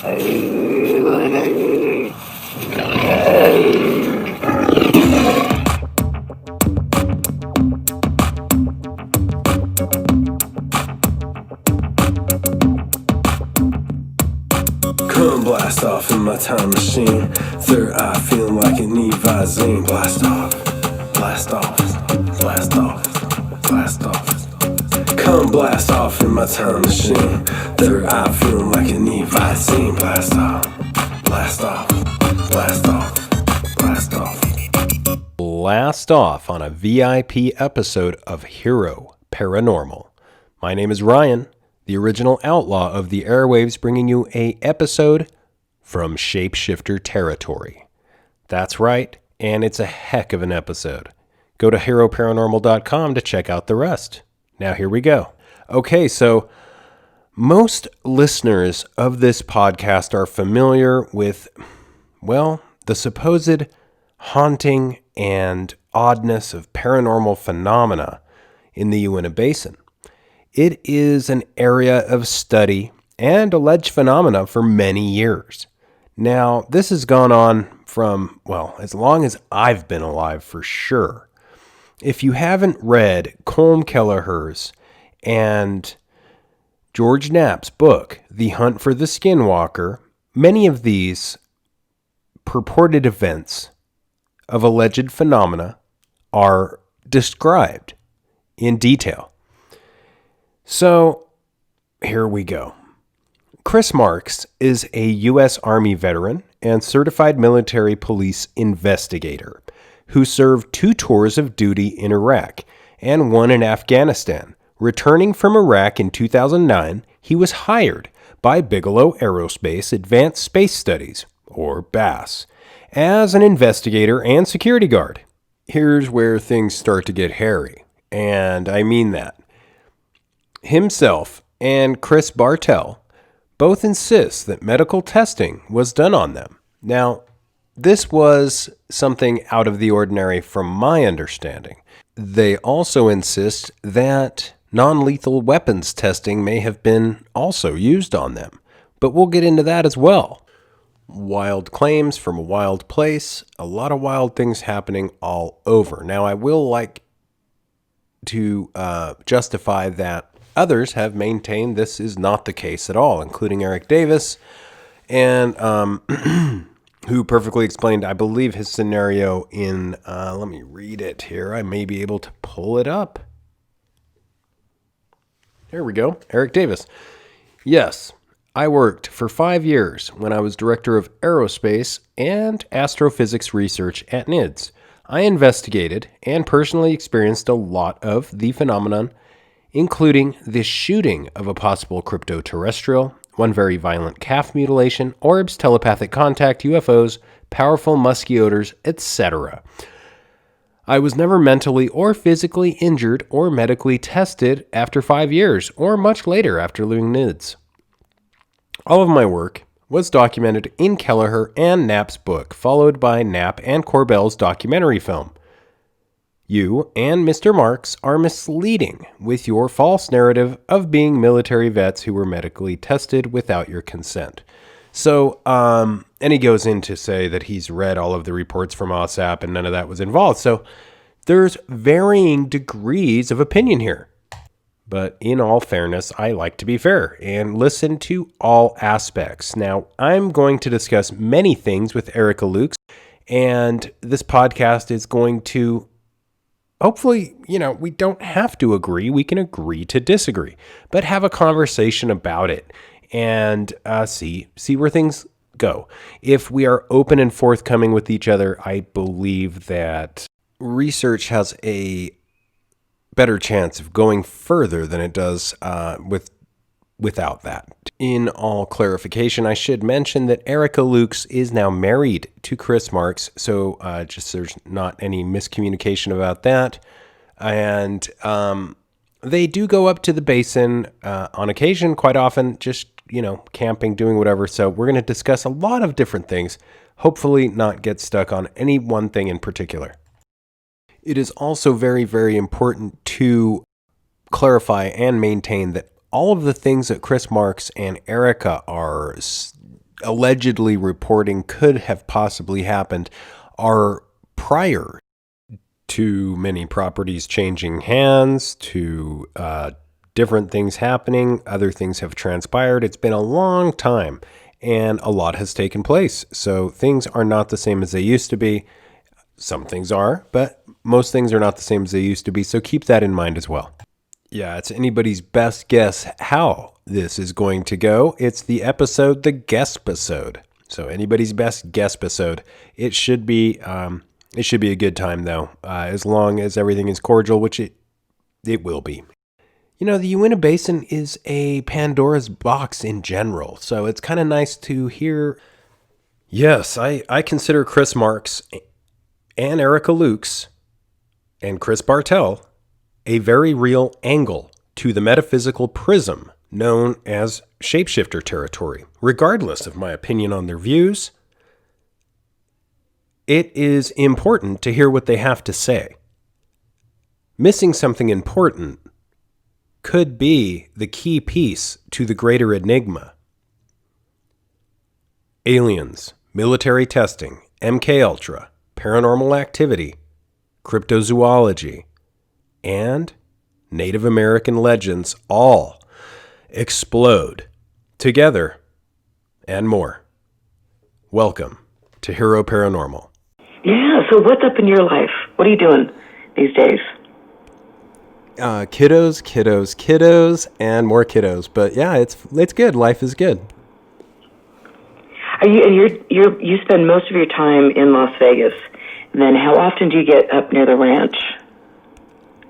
Come blast off in my time machine. Third eye feeling like an Evazine. Blast off, blast off, blast off, blast off. Come blast off in my time machine. Third eye feeling like an Evazine. Blast off, blast off, blast off, blast off. Blast off on a VIP episode of Hero Paranormal. My name is Ryan, the original outlaw of the airwaves, bringing you a episode from Shapeshifter territory. That's right, and it's a heck of an episode. Go to heroparanormal.com to check out the rest. Now here we go. Okay, so most listeners of this podcast are familiar with, well, the supposed haunting and oddness of paranormal phenomena in the Uinta Basin. It is an area of study and alleged phenomena for many years. Now, this has gone on from, well, as long as I've been alive for sure. If you haven't read Colm Kelleher's and George Knapp's book, The Hunt for the Skinwalker, many of these purported events of alleged phenomena are described in detail. So, here we go. Chris Marks is a U.S. Army veteran and certified military police investigator who served 2 tours of duty in Iraq and 1 in Afghanistan. Returning from Iraq in 2009, he was hired by Bigelow Aerospace Advanced Space Studies, or BASS, as an investigator and security guard. Here's where things start to get hairy, and I mean that. Himself and Chris Bartell both insist that medical testing was done on them. Now, this was something out of the ordinary from my understanding. They also insist that non-lethal weapons testing may have been also used on them, but we'll get into that as well. Wild claims from a wild place, a lot of wild things happening all over. Now, I will like to justify that others have maintained this is not the case at all, including Eric Davis, and who perfectly explained, I believe, his scenario in, let me read it here. I may be able to pull it up. There we go. Eric Davis. Yes, I worked for 5 years when I was director of aerospace and astrophysics research at NIDS. I investigated and personally experienced a lot of the phenomenon, including the shooting of a possible crypto-terrestrial, 1 very violent calf mutilation, orbs, telepathic contact, UFOs, powerful musky odors, etc. I was never mentally or physically injured or medically tested after 5 years, or much later after leaving NIDS. All of my work was documented in Kelleher and Knapp's book, followed by Knapp and Corbell's documentary film. You and Mr. Marks are misleading with your false narrative of being military vets who were medically tested without your consent. So, and he goes in to say that he's read all of the reports from OSAP and none of that was involved. So there's varying degrees of opinion here. But in all fairness, I like to be fair and listen to all aspects. Now, I'm going to discuss many things with Erica Lukes, and this podcast is going to hopefully, we don't have to agree. We can agree to disagree, but have a conversation about it and see where things go. If we are open and forthcoming with each other, I believe that research has a better chance of going further than it does without that. In all clarification, I should mention that Erica Lukes is now married to Chris Marks, so just there's not any miscommunication about that. And they do go up to the basin on occasion, quite often, just, camping, doing whatever. So we're going to discuss a lot of different things, hopefully not get stuck on any one thing in particular. It is also very, very important to clarify and maintain that all of the things that Chris Marks and Erica are allegedly reporting could have possibly happened are prior to many properties changing hands, to different things happening. Other things have transpired. It's been a long time and a lot has taken place. So things are not the same as they used to be. Some things are, but most things are not the same as they used to be. So keep that in mind as well. Yeah, it's anybody's best guess how this is going to go. It's the episode, the guest episode. So anybody's best guest episode. It should be a good time though, as long as everything is cordial, which it will be. You know, the Uinta Basin is a Pandora's box in general, so it's kind of nice to hear. Yes, I consider Chris Marks and Erica Lukes and Chris Bartell a very real angle to the metaphysical prism known as shapeshifter territory. Regardless of my opinion on their views, it is important to hear what they have to say. Missing something important could be the key piece to the greater enigma. Aliens, military testing, MKUltra, paranormal activity, cryptozoology, and Native American legends all explode together and more. Welcome to Hero Paranormal. Yeah, so what's up in your life? What are you doing these days? Kiddos, and more kiddos. But yeah, it's good. Life is good. Are you and you spend most of your time in Las Vegas. And then how often do you get up near the ranch?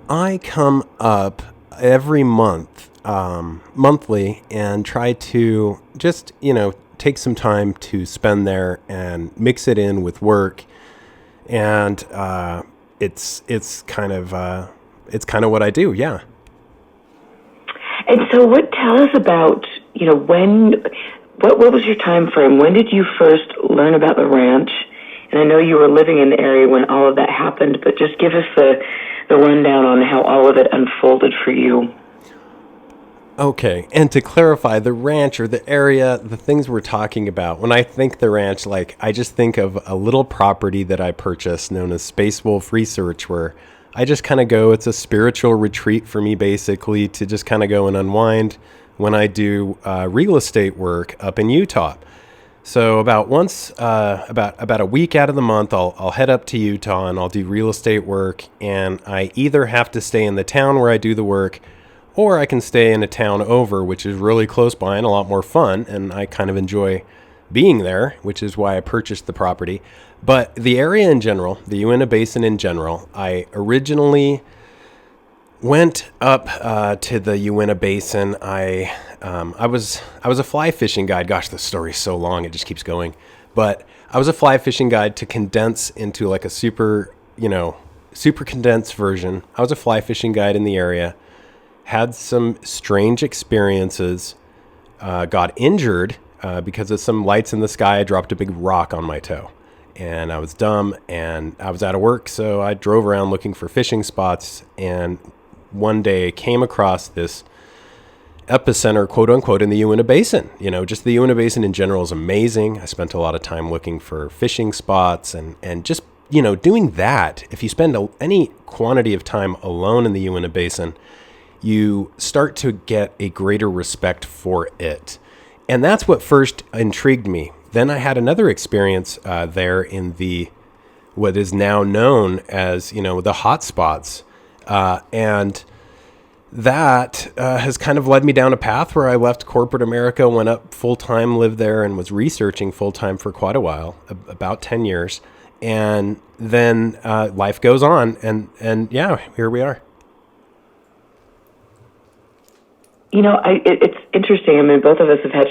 I come up every month, monthly, and try to just, take some time to spend there and mix it in with work. And it's kind of what I do, yeah. And so tell us about, what was your time frame? When did you first learn about the ranch? And I know you were living in the area when all of that happened, but just give us the rundown on how all of it unfolded for you. Okay, and to clarify, the ranch or the area, the things we're talking about, when I think the ranch, I just think of a little property that I purchased known as Space Wolf Research, where I just kind of go, it's a spiritual retreat for me, basically, to just kind of go and unwind when I do real estate work up in Utah. So about a week out of the month, I'll head up to Utah and I'll do real estate work. And I either have to stay in the town where I do the work, or I can stay in a town over, which is really close by and a lot more fun. And I kind of enjoy being there, which is why I purchased the property. But the area in general, the Uinta Basin in general, I originally went up to the Uinta Basin. I was a fly fishing guide. Gosh, the story's so long, it just keeps going. But I was a fly fishing guide to condense into like a super condensed version. I was a fly fishing guide in the area, had some strange experiences, got injured because of some lights in the sky. I dropped a big rock on my toe. And I was dumb and I was out of work, so I drove around looking for fishing spots, and one day came across this epicenter, quote unquote, in the Uinta Basin. Just the Uinta Basin in general is amazing. I spent a lot of time looking for fishing spots and just, doing that. If you spend any quantity of time alone in the Uinta Basin, you start to get a greater respect for it. And that's what first intrigued me. Then I had another experience there in what is now known as, the hot spots. And that has kind of led me down a path where I left corporate America, went up full-time, lived there, and was researching full-time for quite a while, about 10 years. And then life goes on, and yeah, here we are. It's interesting. I mean, both of us have had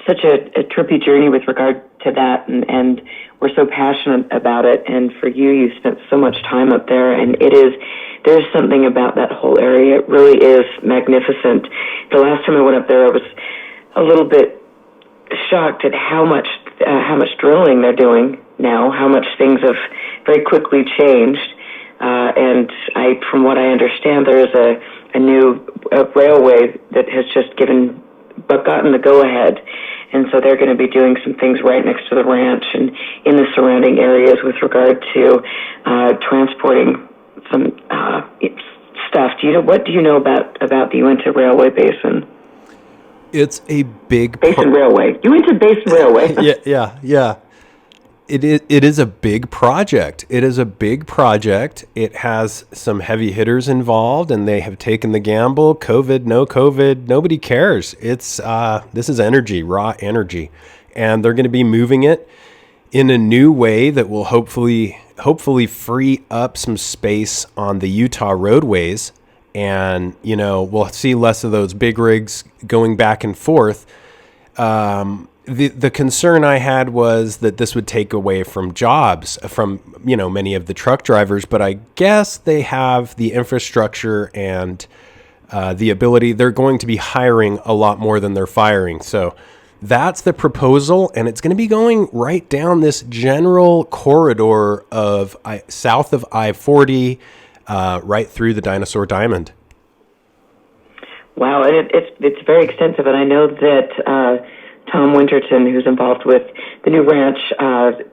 such a trippy journey with regard to that, and we're so passionate about it. And for you spent so much time up there, and there's something about that whole area. It really is magnificent. The last time I went up there, I was a little bit shocked at how much drilling they're doing now, how much things have very quickly changed. And from what I understand, there is a new railway that has just gotten the go-ahead. and so they're going to be doing some things right next to the ranch and in the surrounding areas with regard to transporting some stuff. What do you know about the Uinta Railway Basin? It's a big Basin Railway. Uinta Basin Railway. Yeah. It is a big project. It is a big project. It has some heavy hitters involved, and they have taken the gamble. COVID, no COVID, nobody cares. It's this is energy, raw energy, and they're going to be moving it in a new way that will hopefully free up some space on the Utah roadways, and we'll see less of those big rigs going back and forth. The concern I had was that this would take away from jobs from many of the truck drivers, but I guess they have the infrastructure and the ability. They're going to be hiring a lot more than they're firing. So that's the proposal, and it's going to be going right down this general corridor of south of I-40, right through the Dinosaur Diamond. Wow, and it's very extensive, and I know that Tom Winterton, who's involved with the new ranch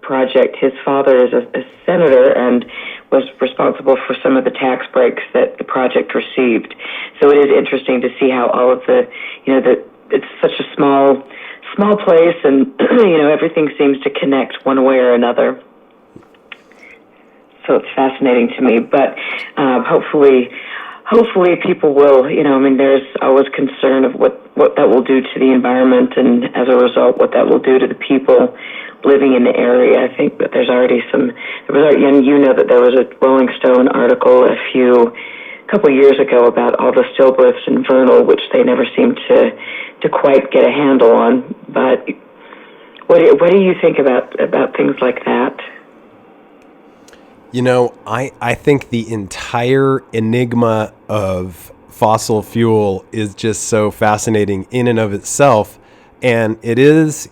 project, his father is a senator and was responsible for some of the tax breaks that the project received. So it is interesting to see how all of it's such a small place, and everything seems to connect one way or another. So it's fascinating to me, but hopefully people will, there's always concern of what that will do to the environment, and as a result, what that will do to the people living in the area. I think that there's already and that there was a Rolling Stone article a couple years ago about all the stillbirths in Vernal, which they never seemed to quite get a handle on. But what do you think about things like that? I think the entire enigma of fossil fuel is just so fascinating in and of itself. And it is,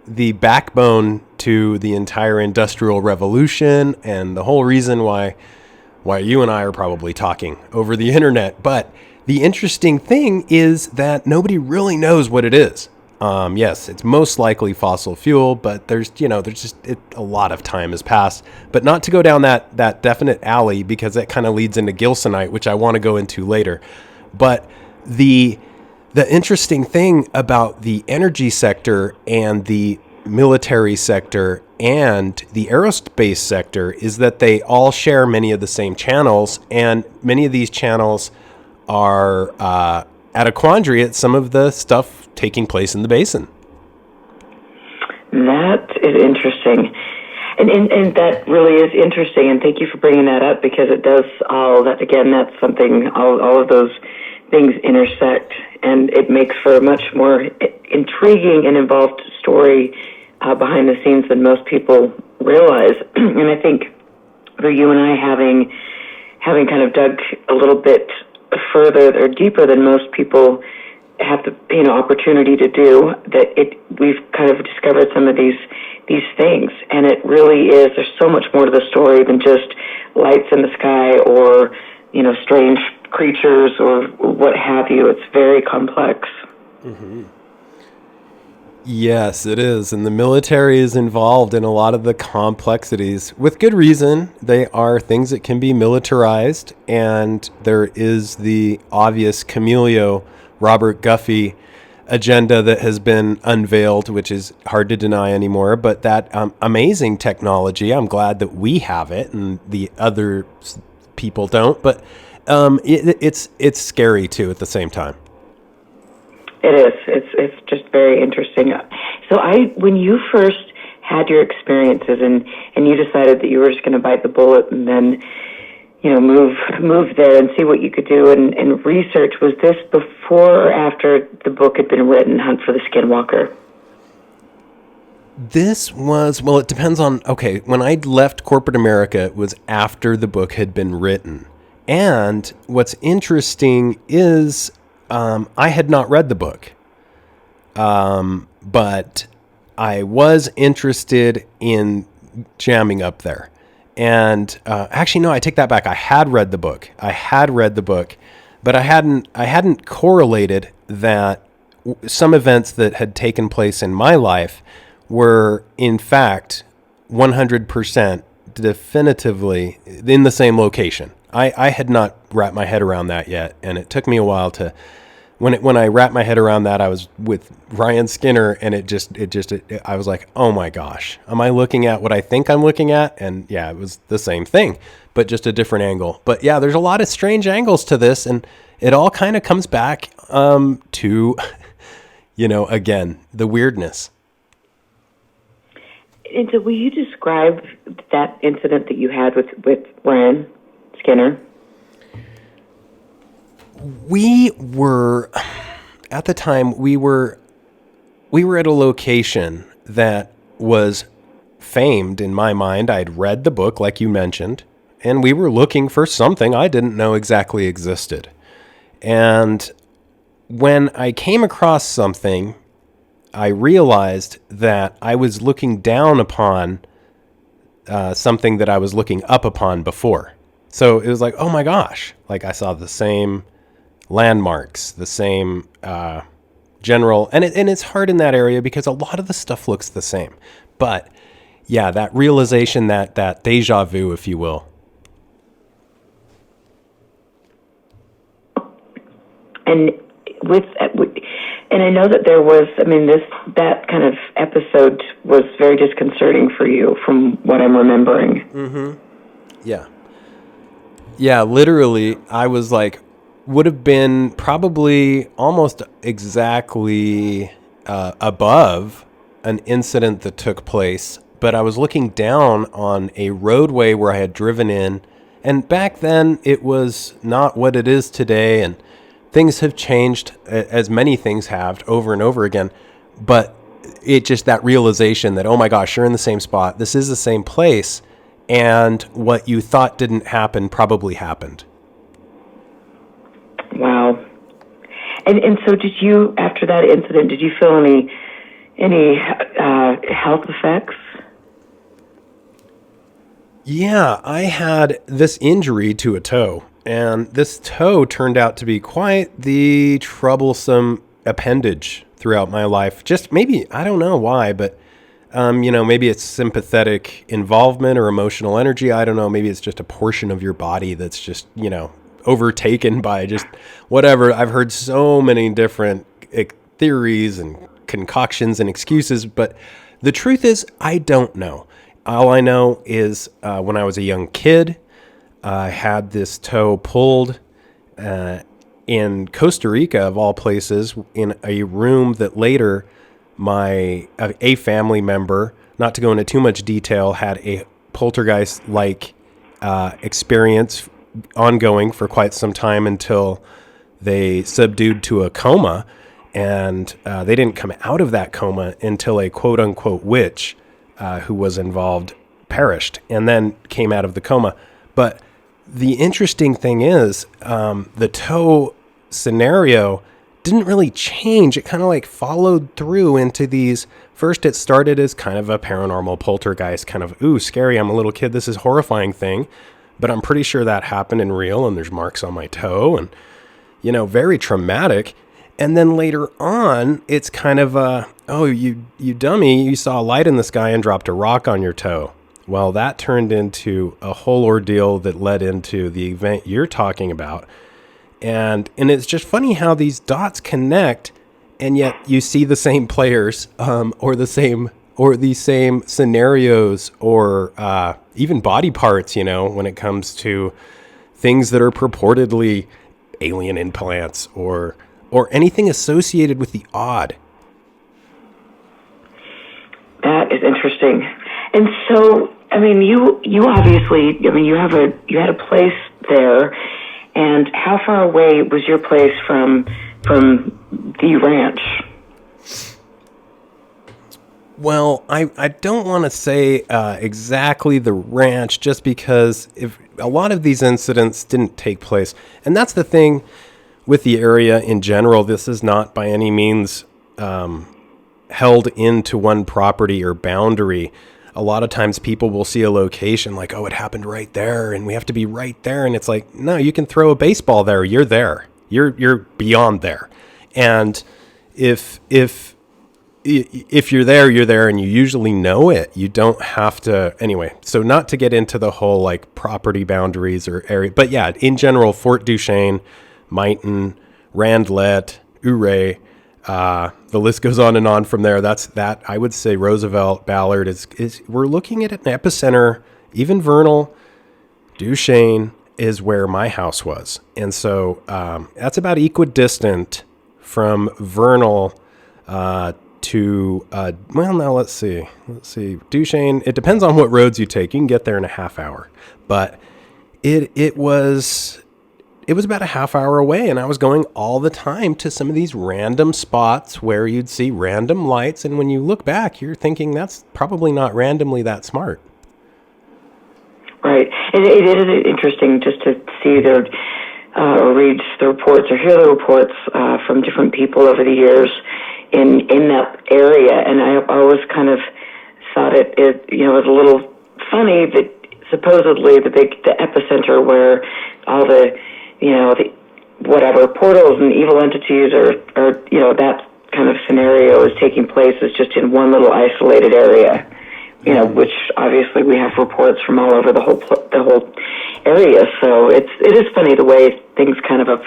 the backbone to the entire industrial revolution and the whole reason why you and I are probably talking over the internet. But the interesting thing is that nobody really knows what it is. Yes, it's most likely fossil fuel, but there's just a lot of time has passed. But not to go down that definite alley, because that kind of leads into gilsonite, which I want to go into later. But the interesting thing about the energy sector and the military sector and the aerospace sector is that they all share many of the same channels, and many of these channels are at a quandary at some of the stuff taking place in the basin. That is interesting. And that really is interesting, and thank you for bringing that up, because it does all that. Again, that's something, all of those things intersect, and it makes for a much more intriguing and involved story behind the scenes than most people realize. And I think for you and I, having kind of dug a little bit further or deeper than most people have the opportunity to do, that we've kind of discovered some of these things, and it really is, there's so much more to the story than just lights in the sky or strange creatures or what have you. It's very complex. Mm-hmm. Yes, it is, and the military is involved in a lot of the complexities with good reason. They are things that can be militarized, and there is the obvious Camilio Robert Guffey agenda that has been unveiled, which is hard to deny anymore. But that amazing technology, I'm glad that we have it and the other people don't. But it's scary too at the same time. It is. It's just very interesting. So when you first had your experiences and you decided that you were just going to bite the bullet and then move there and see what you could do and research, was this before or after the book had been written, Hunt for the Skinwalker? This was, well, it depends on, okay, when I left corporate America, it was after the book had been written. And what's interesting is I had not read the book, but I was interested in jamming up there. And actually, no, I take that back. I had read the book, but I hadn't correlated that some events that had taken place in my life were, in fact, 100% definitively in the same location. I had not wrapped my head around that yet, and it took me a while to. When I wrapped my head around that, I was with Ryan Skinner, and I was like, oh my gosh, am I looking at what I think I'm looking at? And yeah, it was the same thing, but just a different angle. But yeah, there's a lot of strange angles to this, and it all kind of comes back to, again, the weirdness. And so will you describe that incident that you had with Ryan Skinner? We were, at the time, we were at a location that was famed in my mind. I'd read the book, like you mentioned, and we were looking for something I didn't know exactly existed. And when I came across something, I realized that I was looking down upon something that I was looking up upon before. So it was like, oh my gosh, like I saw the same landmarks, the same general, and it's hard in that area because a lot of the stuff looks the same. But yeah, that realization, that deja vu, if you will. And and I know that there was, that kind of episode was very disconcerting for you from what I'm remembering. Mm-hmm. Yeah. Yeah, literally, I was like, would have been probably almost exactly above an incident that took place, but I was looking down on a roadway where I had driven in, and back then it was not what it is today, and things have changed, as many things have, over and over again, but it just, that realization that, oh my gosh, you're in the same spot, this is the same place, and what you thought didn't happen probably happened. Wow. And so did you, after that incident, did you feel any health effects? Yeah, I had this injury to a toe, and this toe turned out to be quite the troublesome appendage throughout my life. Just maybe, I don't know why, but maybe it's sympathetic involvement or emotional energy. I don't know. Maybe it's just a portion of your body that's just, overtaken by just whatever. I've heard so many different theories and concoctions and excuses, but the truth is, I don't know. All I know is when I was a young kid, I had this toe pulled in Costa Rica, of all places, in a room that later a family member, not to go into too much detail, had a poltergeist-like experience ongoing for quite some time until they subdued to a coma, and they didn't come out of that coma until a quote-unquote witch who was involved perished and then came out of the coma. But the interesting thing is the toe scenario didn't really change. It kind of like followed through into these. First, it started as kind of a paranormal poltergeist, kind of, ooh, scary, I'm a little kid, this is horrifying thing. But I'm pretty sure that happened in real, and there's marks on my toe, and, very traumatic. And then later on, it's kind of, oh, you dummy, you saw a light in the sky and dropped a rock on your toe. Well, that turned into a whole ordeal that led into the event you're talking about. And it's just funny how these dots connect, and yet you see the same players, or these same scenarios, or even body parts, when it comes to things that are purportedly alien implants or anything associated with the odd. That is interesting. And so, you obviously, you had a place there, and how far away was your place from the ranch? Well, I don't want to say exactly the ranch, just because if a lot of these incidents didn't take place. And that's the thing with the area in general. This is not by any means held into one property or boundary. A lot of times people will see a location like, oh, it happened right there, and we have to be right there. And it's like, no, you can throw a baseball there. You're there. You're beyond there. And if you're there, you're there, and you usually know it. You don't have to anyway. So not to get into the whole like property boundaries or area, but yeah, in general, Fort Duchesne, Mighton, Randlett, Ouray, the list goes on and on from there. That's that. I would say Roosevelt, Ballard is we're looking at an epicenter. Even Vernal, Duchesne is where my house was, and so that's about equidistant from Vernal to well, now let's see Duchesne. It depends on what roads you take. You can get there in a half hour, but it was about a half hour away, and I was going all the time to some of these random spots where you'd see random lights, and when you look back, you're thinking that's probably not randomly that smart. Right. It is interesting just to see or read the reports or hear the reports from different people over the years in that area, and I always kind of thought it was a little funny that supposedly the epicenter where all the whatever portals and evil entities or that kind of scenario is taking place is just in one little isolated area, which obviously we have reports from all over the whole area. So it is funny the way things kind of have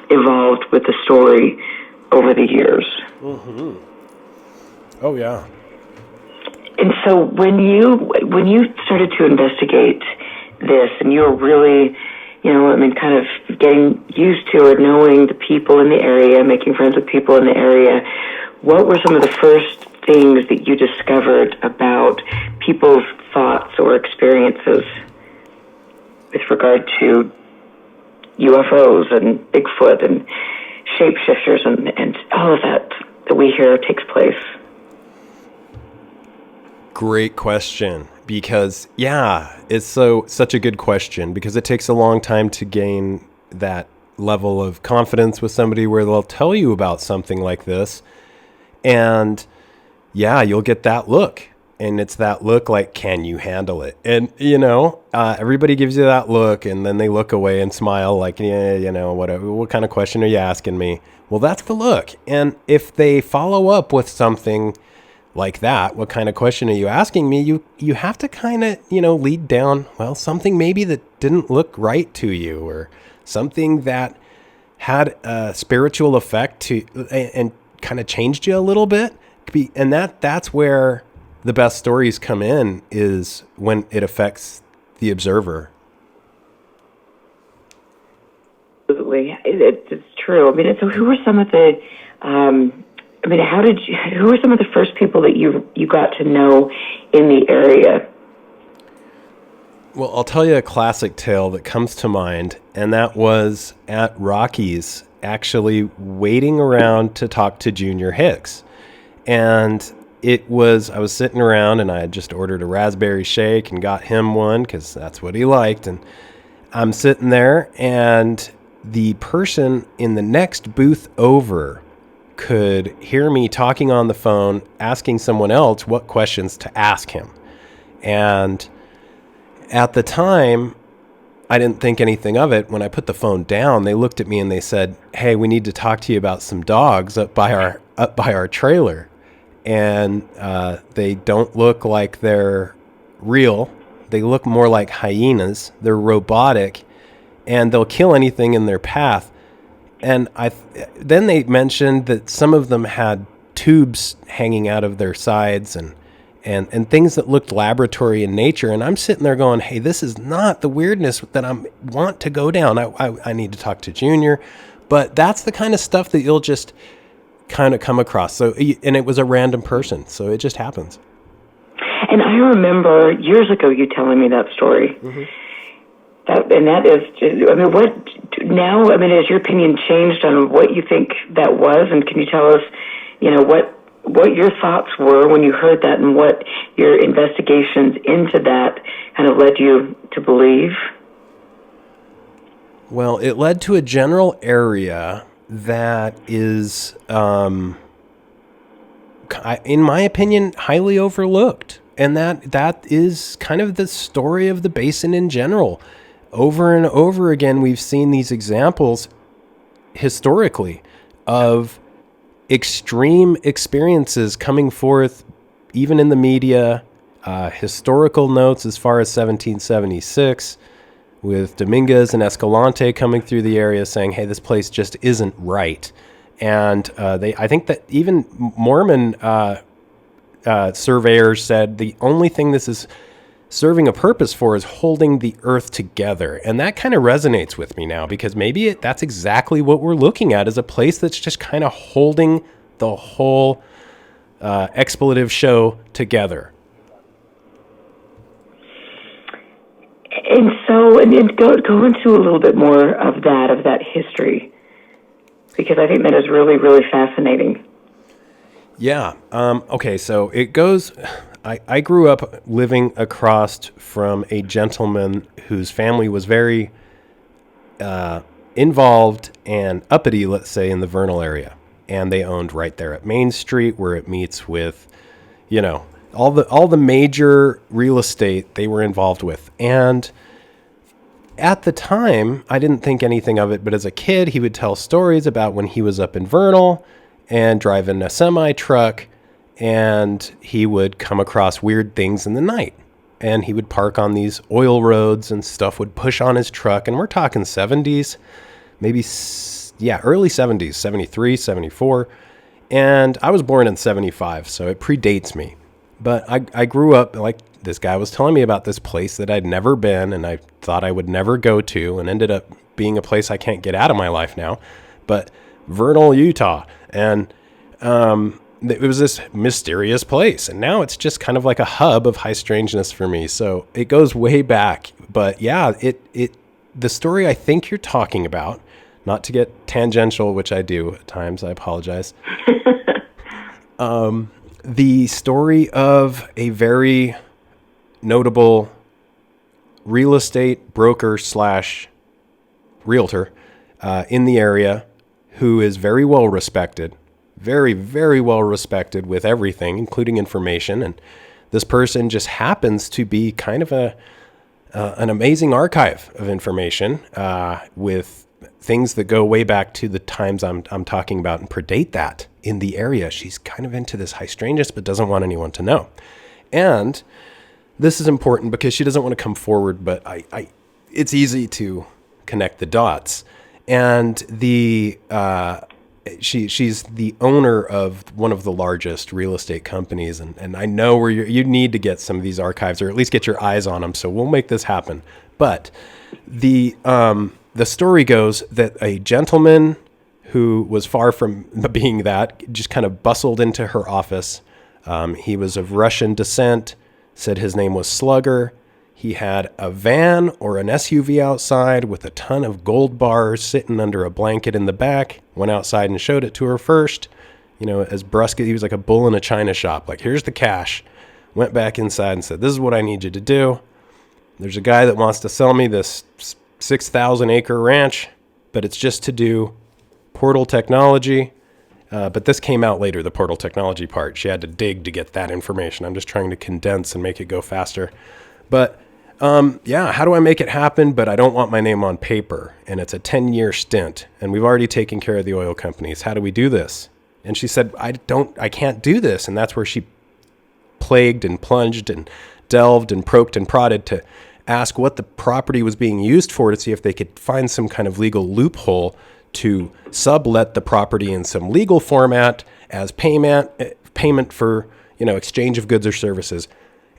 evolved with the story over the years. Mm-hmm. Oh yeah. And so when you started to investigate this, and you were really, kind of getting used to or knowing the people in the area, making friends with people in the area, what were some of the first things that you discovered about people's thoughts or experiences with regard to UFOs and Bigfoot and shapeshifters and all of that we hear takes place? Great question, because it's such a good question, because it takes a long time to gain that level of confidence with somebody where they'll tell you about something like this, and you'll get that look, and it's that look like, can you handle it? And everybody gives you that look, and then they look away and smile like, what kind of question are you asking me? Well, that's the look. And if they follow up with something like that, what kind of question are you asking me? You have to kind of, lead down, well, something maybe that didn't look right to you, or something that had a spiritual effect to and kind of changed you a little bit. And that's where the best stories come in, is when it affects the observer. Absolutely. It's true. I mean, so who were some of the who were some of the first people that you got to know in the area? Well, I'll tell you a classic tale that comes to mind, and that was at Rockies, actually waiting around to talk to Junior Hicks. And I was sitting around, and I had just ordered a raspberry shake and got him one because that's what he liked. And I'm sitting there, and the person in the next booth over could hear me talking on the phone, asking someone else what questions to ask him. And at the time, I didn't think anything of it. When I put the phone down, they looked at me and they said, "Hey, we need to talk to you about some dogs up by our trailer. And they don't look like they're real. They look more like hyenas. They're robotic, and they'll kill anything in their path." And then they mentioned that some of them had tubes hanging out of their sides and things that looked laboratory in nature. And I'm sitting there going, hey, this is not the weirdness that I want to go down. I need to talk to Junior. But that's the kind of stuff that you'll just kind of come across. So, and it was a random person, so it just happens. And I remember years ago you telling me that story. Mm-hmm. That is, what now? Has your opinion changed on what you think that was? And can you tell us, what your thoughts were when you heard that, and what your investigations into that kind of led you to believe? Well, it led to a general area that is, in my opinion, highly overlooked. And that is kind of the story of the basin in general. Over and over again, we've seen these examples historically of extreme experiences coming forth, even in the media, historical notes as far as 1776, with Dominguez and Escalante coming through the area saying, hey, this place just isn't right. And I think that even Mormon surveyors said the only thing this is serving a purpose for is holding the earth together. And that kind of resonates with me now, because maybe that's exactly what we're looking at, is a place that's just kind of holding the whole expletive show together. And so, and go into a little bit more of that history, because I think that is really, really fascinating. Yeah. Okay. So it goes. I grew up living across from a gentleman whose family was very involved and uppity, let's say, in the Vernal area, and they owned right there at Main Street, where it meets with, all the major real estate they were involved with. And at the time, I didn't think anything of it, but as a kid, he would tell stories about when he was up in Vernal and driving a semi truck, and he would come across weird things in the night. And he would park on these oil roads and stuff would push on his truck. And we're talking 70s, maybe, early 70s, 73, 74. And I was born in 75, so it predates me. But I grew up, like, this guy was telling me about this place that I'd never been and I thought I would never go to, and ended up being a place I can't get out of my life now. But Vernal, Utah. And it was this mysterious place, and now it's just kind of like a hub of high strangeness for me. So it goes way back. But yeah, the story I think you're talking about, not to get tangential, which I do at times, I apologize. The story of a very notable real estate broker / realtor in the area, who is very well respected, very, very well respected with everything, including information. And this person just happens to be kind of an amazing archive of information with things that go way back to the times I'm talking about and predate that in the area. She's kind of into this high strangeness, but doesn't want anyone to know. And this is important because she doesn't want to come forward, but it's easy to connect the dots. And she's the owner of one of the largest real estate companies. And I know where you need to get some of these archives, or at least get your eyes on them. So we'll make this happen. But the story goes that a gentleman who was far from being that just kind of bustled into her office. He was of Russian descent, said his name was Slugger. He had a van or an SUV outside with a ton of gold bars sitting under a blanket in the back. Went outside and showed it to her first. As brusque, he was like a bull in a china shop. Like, here's the cash. Went back inside and said, this is what I need you to do. There's a guy that wants to sell me this 6,000 acre ranch, but it's just to do portal technology. But this came out later, the portal technology part. She had to dig to get that information. I'm just trying to condense and make it go faster. But how do I make it happen? But I don't want my name on paper. And it's a 10-year stint. And we've already taken care of the oil companies. How do we do this? And she said, I can't do this. And that's where she plagued and plunged and delved and poked and prodded to ask what the property was being used for, to see if they could find some kind of legal loophole to sublet the property in some legal format as payment for, exchange of goods or services.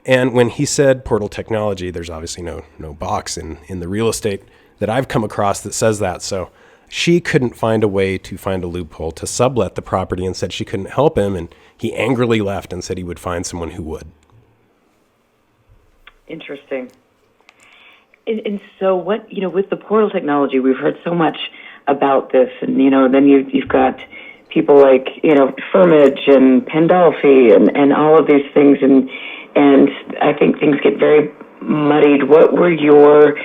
And when he said portal technology, there's obviously no box in the real estate that I've come across that says that. So she couldn't find a way to find a loophole to sublet the property, and said she couldn't help him. And he angrily left and said he would find someone who would. Interesting. And so what, with the portal technology, we've heard so much about this, and, then you've got people like, Firmage and Pandolfi and all of these things. And I think things get very muddied. What were your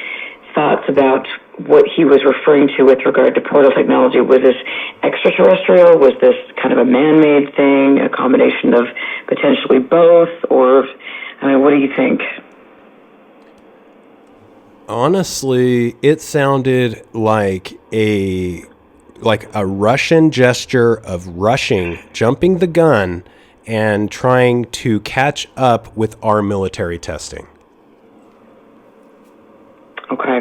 thoughts about what he was referring to with regard to portal technology? Was this extraterrestrial? Was this kind of a man-made thing, a combination of potentially both? Or, what do you think? Honestly, it sounded like a like a Russian gesture of rushing, jumping the gun, and trying to catch up with our military testing. Okay.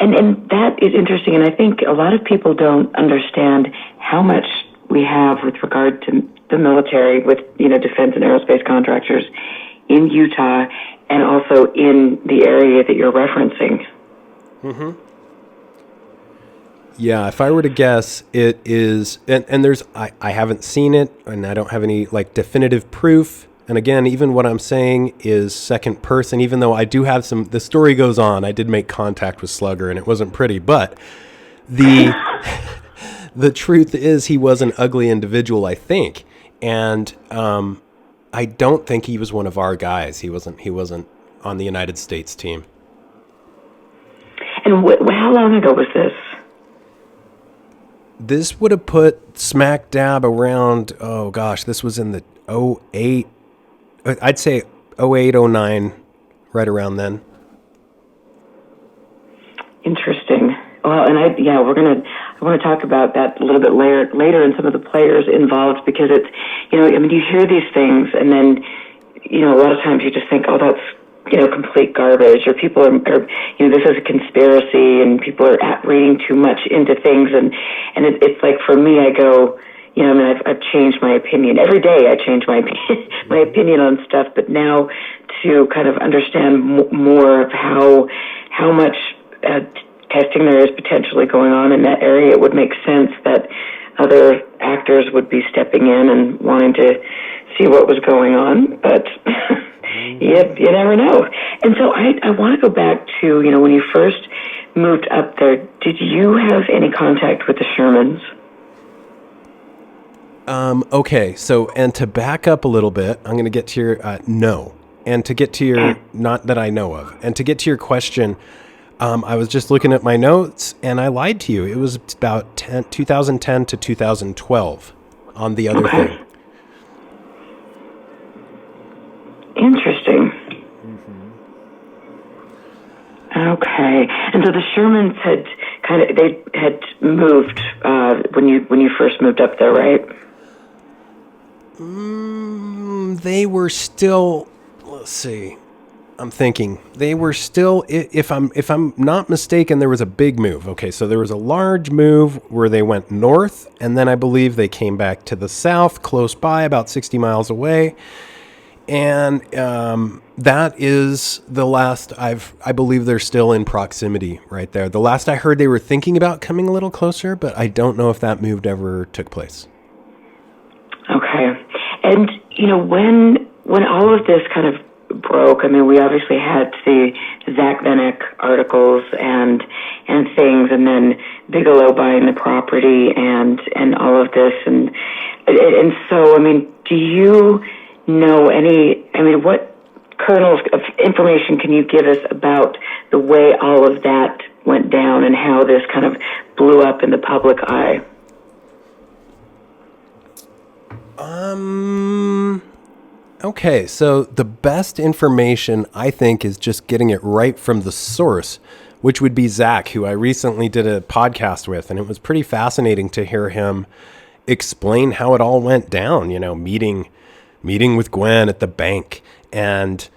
And that is interesting, and I think a lot of people don't understand how much we have with regard to the military, with, defense and aerospace contractors in Utah, and also in the area that you're referencing. Mm-hmm. Yeah, if I were to guess, it is, and there's, I haven't seen it, and I don't have any, definitive proof. And again, even what I'm saying is second person, even though I do have the story goes on. I did make contact with Slugger, and it wasn't pretty, but the truth is he was an ugly individual, I think. And I don't think he was one of our guys. He wasn't on the United States team. And how long ago was this? This would have put smack dab around, this was in the 08, I'd say 08, 09, right around then. Interesting. Well, and I want to talk about that a little bit later and some of the players involved, because it's, you hear these things and then, a lot of times you just think, oh, that's, complete garbage, or people are this is a conspiracy, and people are reading too much into things, and it's like, for me, I go, I've changed my opinion every day. I change my my opinion on stuff, but now to kind of understand more of how much testing there is potentially going on in that area, it would make sense that other actors would be stepping in and wanting to see what was going on, but you never know. And so I want to go back to, when you first moved up there, did you have any contact with the Shermans? Okay, so, and to back up a little bit, I'm going to get to your, no. And to get to your, not that I know of, and to get to your question, I was just looking at my notes, and I lied to you. It was about 2010 to 2012 on the other thing. Interesting. Okay, and so the Shermans had moved when you first moved up there, right? They were still. Let's see. I'm thinking they were still. If I'm not mistaken, there was a big move. Okay, so there was a large move where they went north, and then I believe they came back to the south, close by, about 60 miles away. And that is the last I believe they're still in proximity right there. The last I heard, they were thinking about coming a little closer, but I don't know if that move ever took place. Okay. And, when all of this kind of broke, we obviously had the Zach Vennick articles and things, and then Bigelow buying the property and all of this. And so, do you know what kernels of information can you give us about the way all of that went down and how this kind of blew up in the public eye? Okay, so the best information, I think, is just getting it right from the source, which would be Zach, who I recently did a podcast with, and it was pretty fascinating to hear him explain how it all went down, meeting with Gwen at the bank and,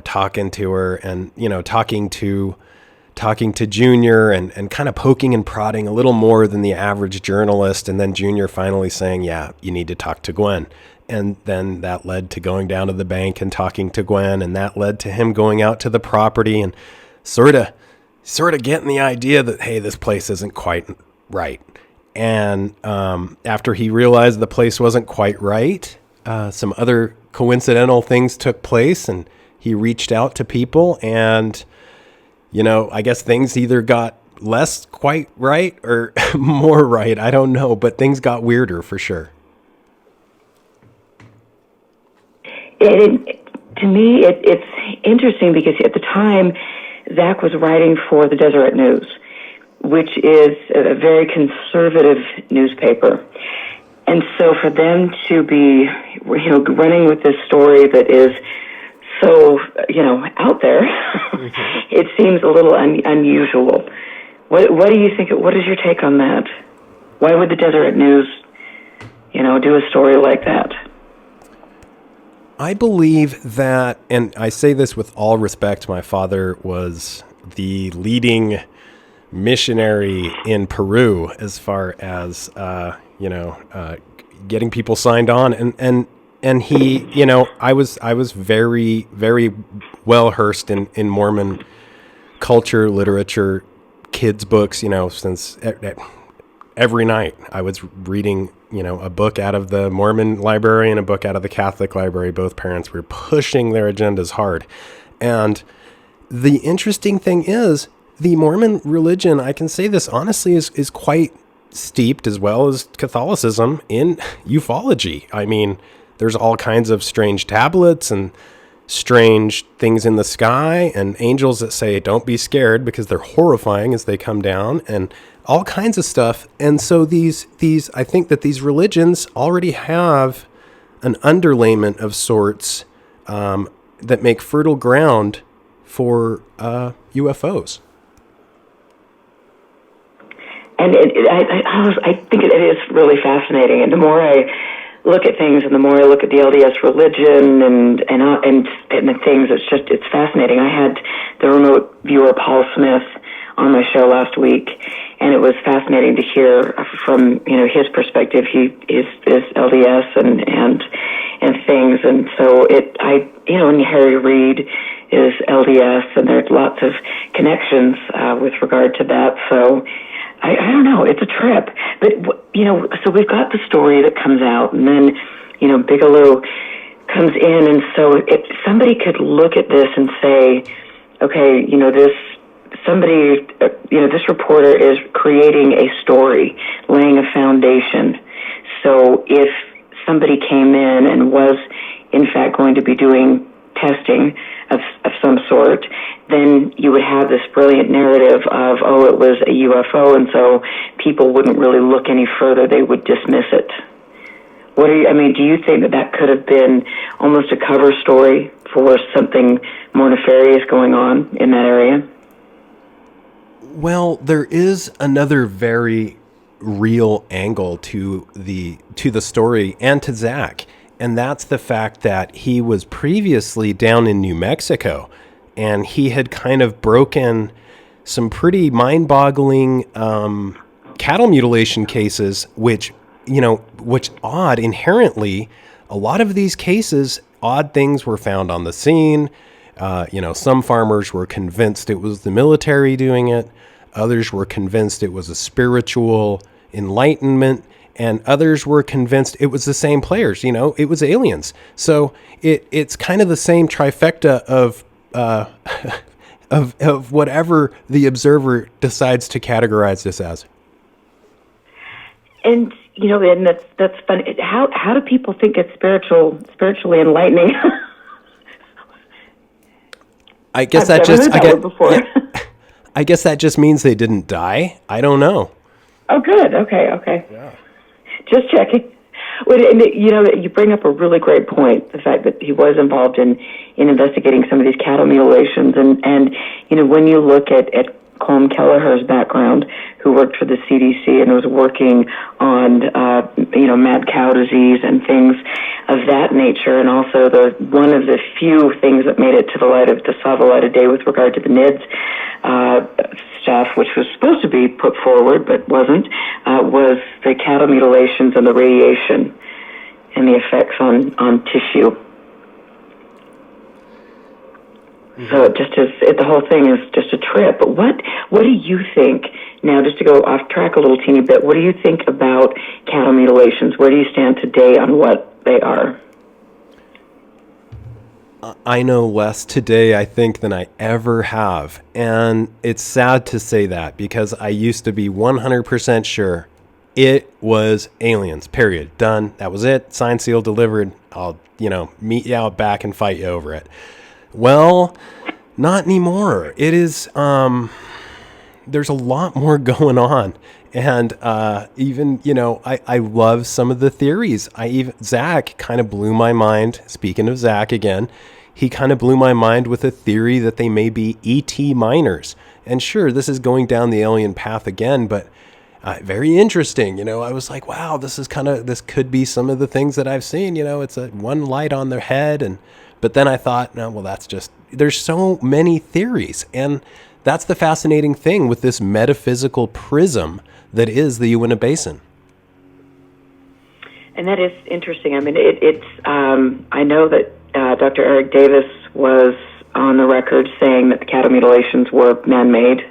talking to her and, talking to Junior and kind of poking and prodding a little more than the average journalist. And then Junior finally saying, yeah, you need to talk to Gwen. And then that led to going down to the bank and talking to Gwen. And that led to him going out to the property and sort of getting the idea that, hey, this place isn't quite right. And after he realized the place wasn't quite right, some other coincidental things took place, and he reached out to people, and, I guess things either got less quite right or more right. I don't know, but things got weirder for sure. To me, it's interesting because at the time, Zach was writing for the Deseret News, which is a very conservative newspaper. And so for them to be, running with this story that is so, out there, it seems a little unusual. What do you think? What is your take on that? Why would the Deseret News, do a story like that? I believe that, and I say this with all respect, my father was the leading missionary in Peru as far as, getting people signed on. And he, I was very, very well versed in Mormon culture, literature, kids' books, since every night I was reading, a book out of the Mormon library and a book out of the Catholic library. Both parents were pushing their agendas hard. And the interesting thing is the Mormon religion, I can say this honestly, is quite steeped, as well as Catholicism, in ufology. I mean, there's all kinds of strange tablets and strange things in the sky and angels that say, don't be scared, because they're horrifying as they come down, and all kinds of stuff. And so these I think that these religions already have an underlayment of sorts that make fertile ground for UFOs. And I think it is really fascinating. And the more I look at things, and the more I look at the LDS religion and the things, it's fascinating. I had the remote viewer Paul Smith on my show last week, and it was fascinating to hear from his perspective. He is LDS and things, and so and Harry Reid is LDS, and there's lots of connections with regard to that. So I don't know, it's a trip, but so we've got the story that comes out, and then Bigelow comes in, and so if somebody could look at this and say, okay, this reporter is creating a story, laying a foundation. So if somebody came in and was in fact going to be doing testing of some sort, then you would have this brilliant narrative of, it was a UFO, and so people wouldn't really look any further. They would dismiss it. Do you think that could have been almost a cover story for something more nefarious going on in that area? Well, there is another very real angle to the story and to Zach, and that's the fact that he was previously down in New Mexico, and he had kind of broken some pretty mind-boggling cattle mutilation cases, which odd inherently. A lot of these cases, odd things were found on the scene. Some farmers were convinced it was the military doing it. Others were convinced it was a spiritual enlightenment, and others were convinced it was the same players. It was aliens. So it's kind of the same trifecta of of whatever the observer decides to categorize this as. And and that's funny. How do people think it's spiritually enlightening? I guess I guess that just means they didn't die. I don't know. Oh, good. Okay. Yeah. Just checking. Well, you bring up a really great point, the fact that he was involved in investigating some of these cattle mutilations. And when you look at Colm Kelleher's background, who worked for the CDC and was working on, mad cow disease and things of that nature, and also one of the few things that made it to saw the light of day with regard to the NIDS stuff, which was supposed to be put forward but wasn't, was the cattle mutilations and the radiation and the effects on tissue. Mm-hmm. So the whole thing is just a trip. But what do you think, now just to go off track a little teeny bit, what do you think about cattle mutilations? Where do you stand today on what they are? I know less today, I think, than I ever have. And it's sad to say that, because I used to be 100% sure it was aliens, period. Done. That was it. Signed, sealed, delivered. I'll, meet you out back and fight you over it. Well, not anymore. It is, there's a lot more going on. And even, I love some of the theories. Zach kind of blew my mind. Speaking of Zach again, he kind of blew my mind with a theory that they may be ET miners. And sure, this is going down the alien path again, but very interesting. I was like, wow, this could be some of the things that I've seen. It's a one light on their head. But then I thought, no, well, there's so many theories. And that's the fascinating thing with this metaphysical prism that is the Uinta Basin. And that is interesting. I mean, I know that Dr. Eric Davis was on the record saying that the cattle mutilations were man-made.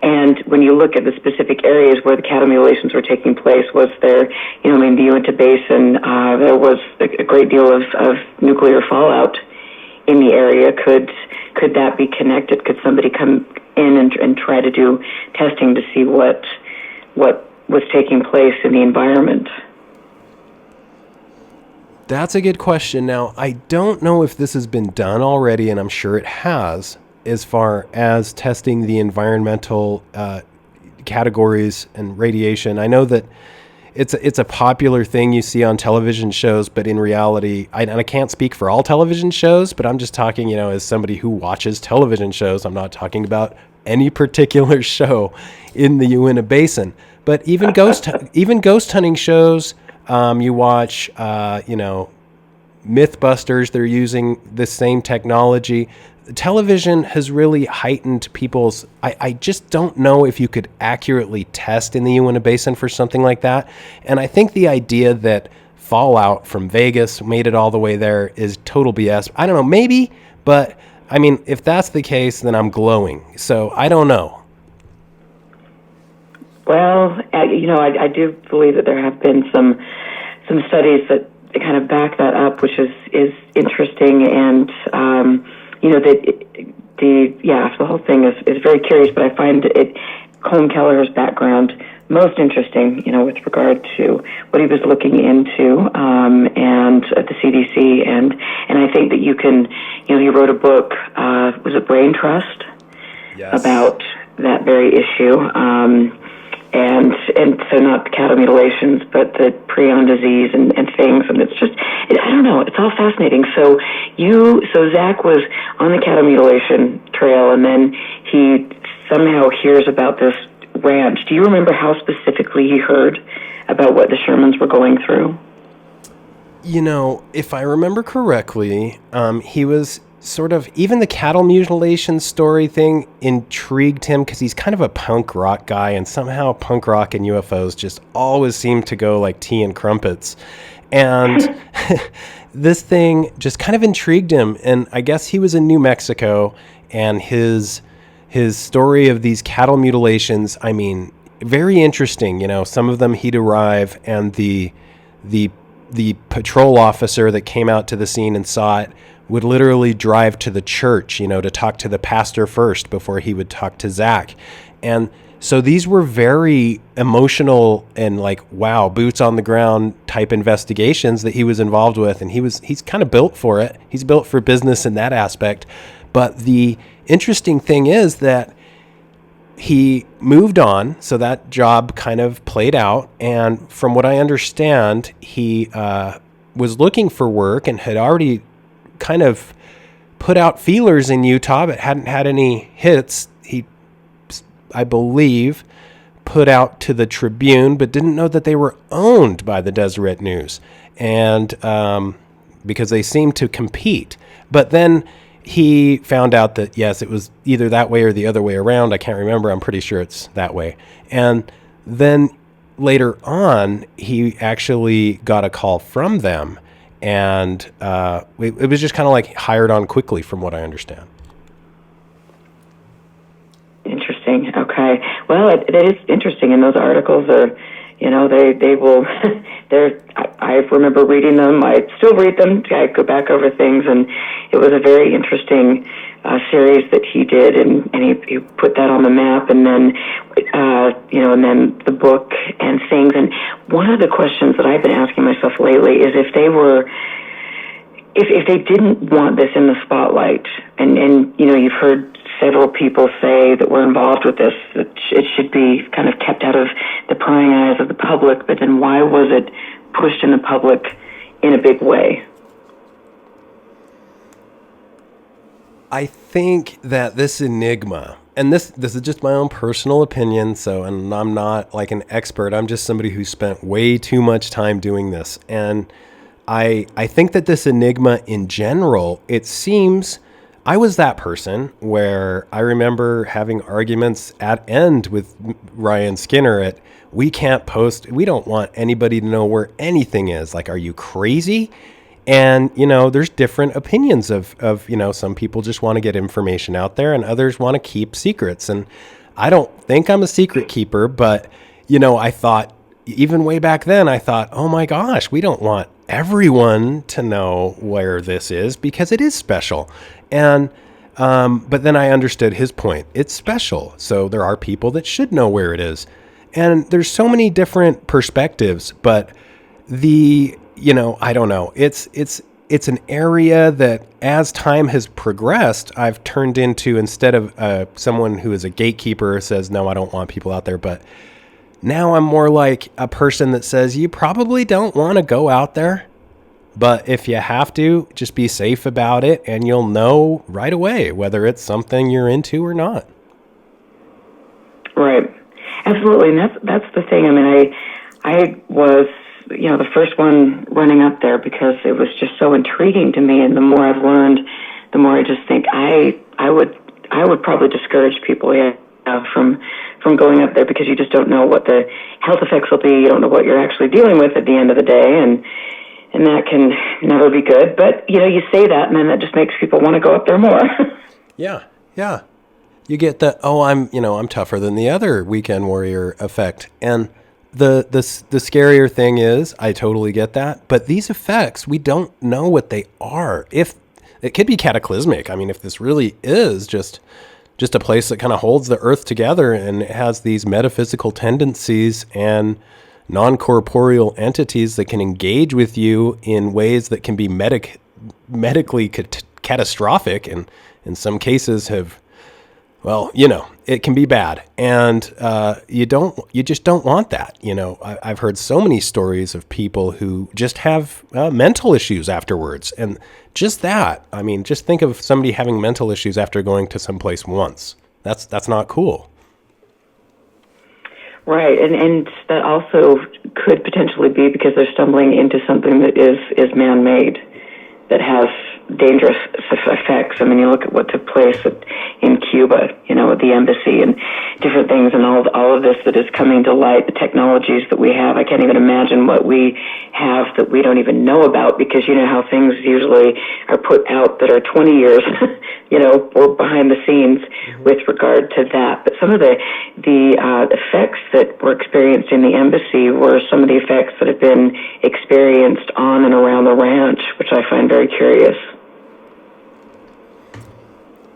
And when you look at the specific areas where the cattle mutilations were taking place, was there, the Uinta Basin, there was a great deal of nuclear fallout in the area. Could that be connected? Could somebody come in and try to do testing to see what was taking place in the environment? That's a good question. Now, I don't know if this has been done already, and I'm sure it has, as far as testing the environmental categories and radiation. I know that it's a popular thing you see on television shows, but in reality, I can't speak for all television shows, but I'm just talking, as somebody who watches television shows. I'm not talking about any particular show in the Uinta Basin. But even ghost hunting shows, you watch, Mythbusters, they're using the same technology. Television has really heightened people's... I just don't know if you could accurately test in the Uinta Basin for something like that. And I think the idea that fallout from Vegas made it all the way there is total BS. I don't know, maybe, but I mean, if that's the case, then I'm glowing. So I don't know. Well, I do believe that there have been some studies that kind of back that up, which is interesting, and the whole thing is very curious. But I find Colm Kelleher's background most interesting, with regard to what he was looking into, and at the CDC, and I think that you can, he wrote a book, was it Brain Trust? Yes. About that very issue. And so not the cattle mutilations, but the prion disease and things. And it's just, I don't know, it's all fascinating. So Zach was on the cattle mutilation trail, and then he somehow hears about this ranch. Do you remember how specifically he heard about what the Shermans were going through? If I remember correctly, he was sort of, even the cattle mutilation story thing intrigued him because he's kind of a punk rock guy, and somehow punk rock and UFOs just always seem to go like tea and crumpets. And this thing just kind of intrigued him. And I guess he was in New Mexico, and his story of these cattle mutilations, I mean, very interesting. Some of them he'd arrive, and the patrol officer that came out to the scene and saw it would literally drive to the church, to talk to the pastor first before he would talk to Zach. And so these were very emotional and like, wow, boots on the ground type investigations that he was involved with. And he's kind of built for it. He's built for business in that aspect. But the interesting thing is that he moved on. So that job kind of played out. And from what I understand, he was looking for work and had already kind of put out feelers in Utah, but hadn't had any hits. He, I believe, put out to the Tribune, but didn't know that they were owned by the Deseret News, and because they seemed to compete. But then he found out that, yes, it was either that way or the other way around. I can't remember. I'm pretty sure it's that way. And then later on, he actually got a call from them. And it was just kind of like hired on quickly, from what I understand. Interesting. Okay. Well, it is interesting. And those articles are, they will, I remember reading them. I still read them. I go back over things. And it was a very interesting series that he did. And he put that on the map. And then, and then the book and things. And one of the questions that I've been asking myself lately is if they didn't want this in the spotlight, and you've heard several people say that were involved with this, that it should be kind of kept out of the prying eyes of the public, but then why was it pushed in the public in a big way? I think that this enigma and this is just my own personal opinion. So, and I'm not like an expert. I'm just somebody who spent way too much time doing this. And I think that this enigma in general, it seems, I was that person where I remember having arguments at end with Ryan Skinner at, we can't post, we don't want anybody to know where anything is. Like, are you crazy? And, there's different opinions of, some people just want to get information out there and others want to keep secrets. And I don't think I'm a secret keeper, but, I thought, even way back then, I thought, oh my gosh, we don't want everyone to know where this is because it is special. And, but then I understood his point. It's special. So there are people that should know where it is. And there's so many different perspectives, but I don't know. It's an area that as time has progressed, I've turned into, instead of someone who is a gatekeeper says, no, I don't want people out there. But now I'm more like a person that says, you probably don't want to go out there, but if you have to, just be safe about it and you'll know right away whether it's something you're into or not. Right. Absolutely. And that's the thing. I mean, I was, the first one running up there because it was just so intriguing to me. And the more I've learned, the more I just think I would probably discourage people from going up there because you just don't know what the health effects will be. You don't know what you're actually dealing with at the end of the day. And that can never be good. But, you say that and then that just makes people want to go up there more. Yeah. Yeah. You get the, I'm tougher than the other weekend warrior effect. And the scarier thing is, I totally get that, but these effects, we don't know what they are. If it could be cataclysmic. I mean, if this really is just a place that kind of holds the earth together and it has these metaphysical tendencies and non-corporeal entities that can engage with you in ways that can be medically catastrophic, and in some cases have, it can be bad. And you just don't want that. I've heard so many stories of people who just have mental issues afterwards. And just that, I mean, just think of somebody having mental issues after going to someplace once. That's not cool. Right, and that also could potentially be because they're stumbling into something that is man-made, that has dangerous effects. I mean, you look at what took place in Cuba, at the embassy and different things, and all of this that is coming to light, the technologies that we have. I can't even imagine what we have that we don't even know about, because you know how things usually are put out that are 20 years, or behind the scenes with regard to that. But some of the effects that were experienced in the embassy were some of the effects that have been experienced on and around the ranch, which I find very curious.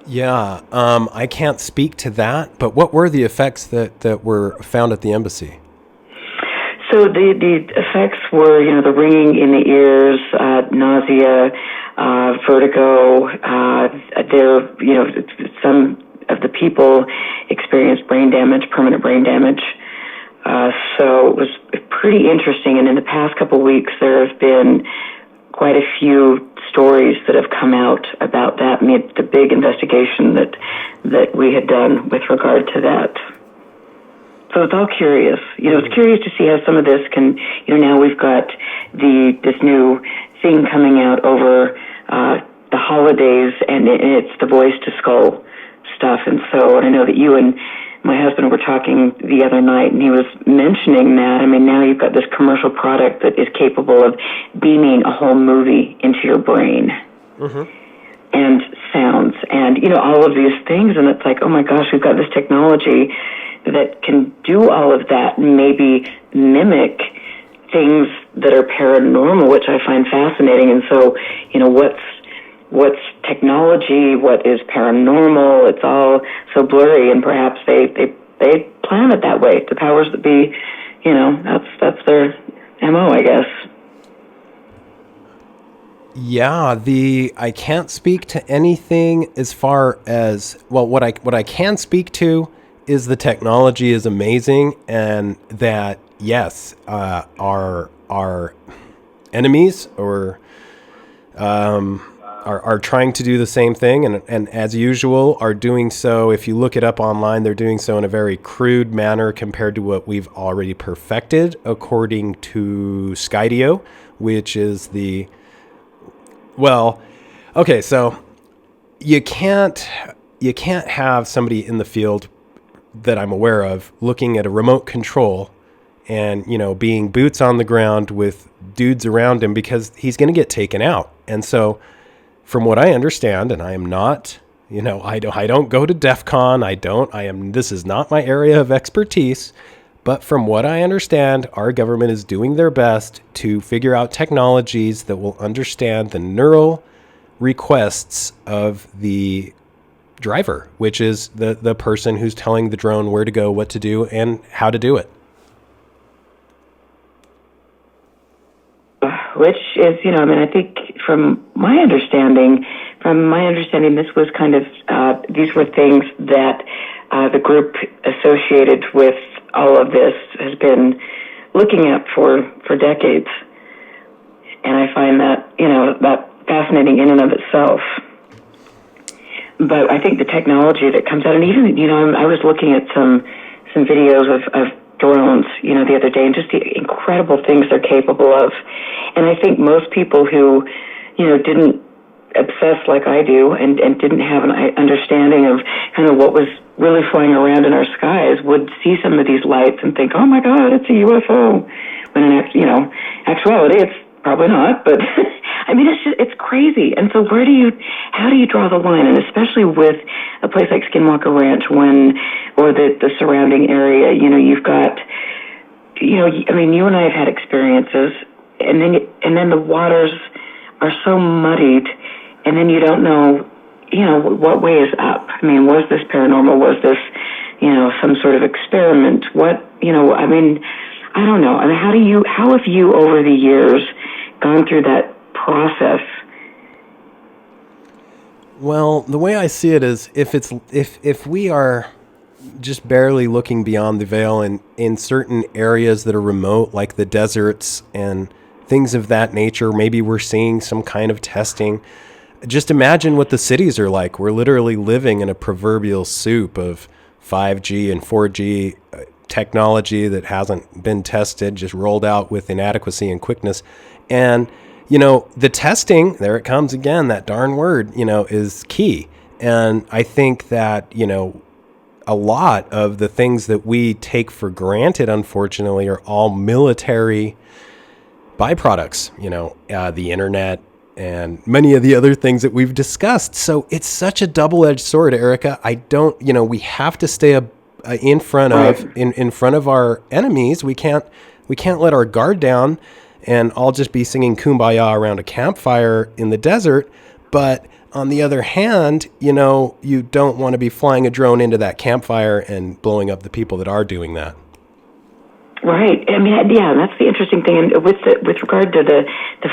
Yeah, I can't speak to that, but what were the effects that were found at the embassy? So the effects were, the ringing in the ears, nausea, vertigo. Some of the people experienced brain damage, permanent brain damage. So it was pretty interesting. And in the past couple of weeks, there have been quite a few stories that have come out about that. I mean, the big investigation that we had done with regard to that. So it's all curious. It's curious to see how some of this can, now we've got this new thing coming out over the holidays, and it's the voice to skull stuff. And so I know that you and my husband were talking the other night, and he was mentioning that. I mean, now you've got this commercial product that is capable of beaming a whole movie into your brain. Mm-hmm. And sounds and, all of these things. And it's like, oh my gosh, we've got this technology that can do all of that and maybe mimic things that are paranormal, which I find fascinating. And so, what's technology, what is paranormal, it's all so blurry, and perhaps they plan it that way. The powers that be, that's their MO, I guess. Yeah, I can't speak to anything as far as, well, what I can speak to is the technology is amazing, and that, yes, our enemies or are trying to do the same thing, and as usual are doing so. If you look it up online, they're doing so in a very crude manner compared to what we've already perfected, according to Skydio, which is okay, so you can't have somebody in the field that I'm aware of looking at a remote control and, being boots on the ground with dudes around him, because he's going to get taken out. And so from what I understand, and I am not, I don't go to DEF CON. This is not my area of expertise, but from what I understand, our government is doing their best to figure out technologies that will understand the neural requests of the driver, which is the person who's telling the drone where to go, what to do, and how to do it. Which is, I think from my understanding, this was kind of, these were things that the group associated with all of this has been looking at for decades. And I find that, that fascinating in and of itself. But I think the technology that comes out, and even, I was looking at some videos of drones, the other day, and just the incredible things they're capable of. And I think most people who, didn't obsess like I do and didn't have an understanding of kind of what was really flying around in our skies would see some of these lights and think, oh my God, it's a UFO. When in actuality, it's probably not, but I mean, it's crazy. And so how do you draw the line? And especially with a place like Skinwalker Ranch or the surrounding area, you've got, you and I have had experiences, and then the waters are so muddied, and then you don't know, what way is up. I mean, was this paranormal? Was this, some sort of experiment? What, I don't know. I mean, how have you over the years gone through that process? Well, the way I see it is, if we are just barely looking beyond the veil in certain areas that are remote, like the deserts and things of that nature, maybe we're seeing some kind of testing. Just imagine what the cities are like. We're literally living in a proverbial soup of 5G and 4G technology that hasn't been tested, just rolled out with inadequacy and quickness. And, the testing, there it comes again, that darn word, is key. And I think that, a lot of the things that we take for granted, unfortunately, are all military byproducts, the internet and many of the other things that we've discussed. So it's such a double-edged sword, Erica. We have to stay in front of our enemies. We can't let our guard down and all just be singing Kumbaya around a campfire in the desert. But on the other hand, you don't want to be flying a drone into that campfire and blowing up the people that are doing that. Right. I mean, yeah, that's the interesting thing. And with regard to the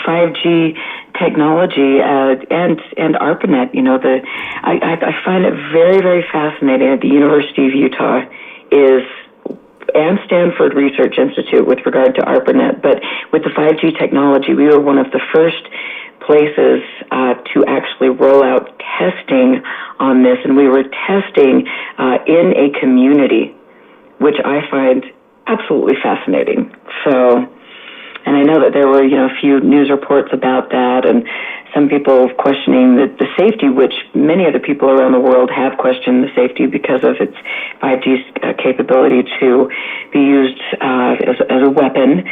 5G technology and ARPANET, I find it very, very fascinating that the University of Utah and Stanford Research Institute with regard to ARPANET, but with the 5G technology, we were one of the first places to actually roll out testing on this, and we were testing in a community, which I find absolutely fascinating. So, and I know that there were, a few news reports about that, and some people questioning the safety, which many other people around the world have questioned the safety because of its 5G's capability to be used as a weapon,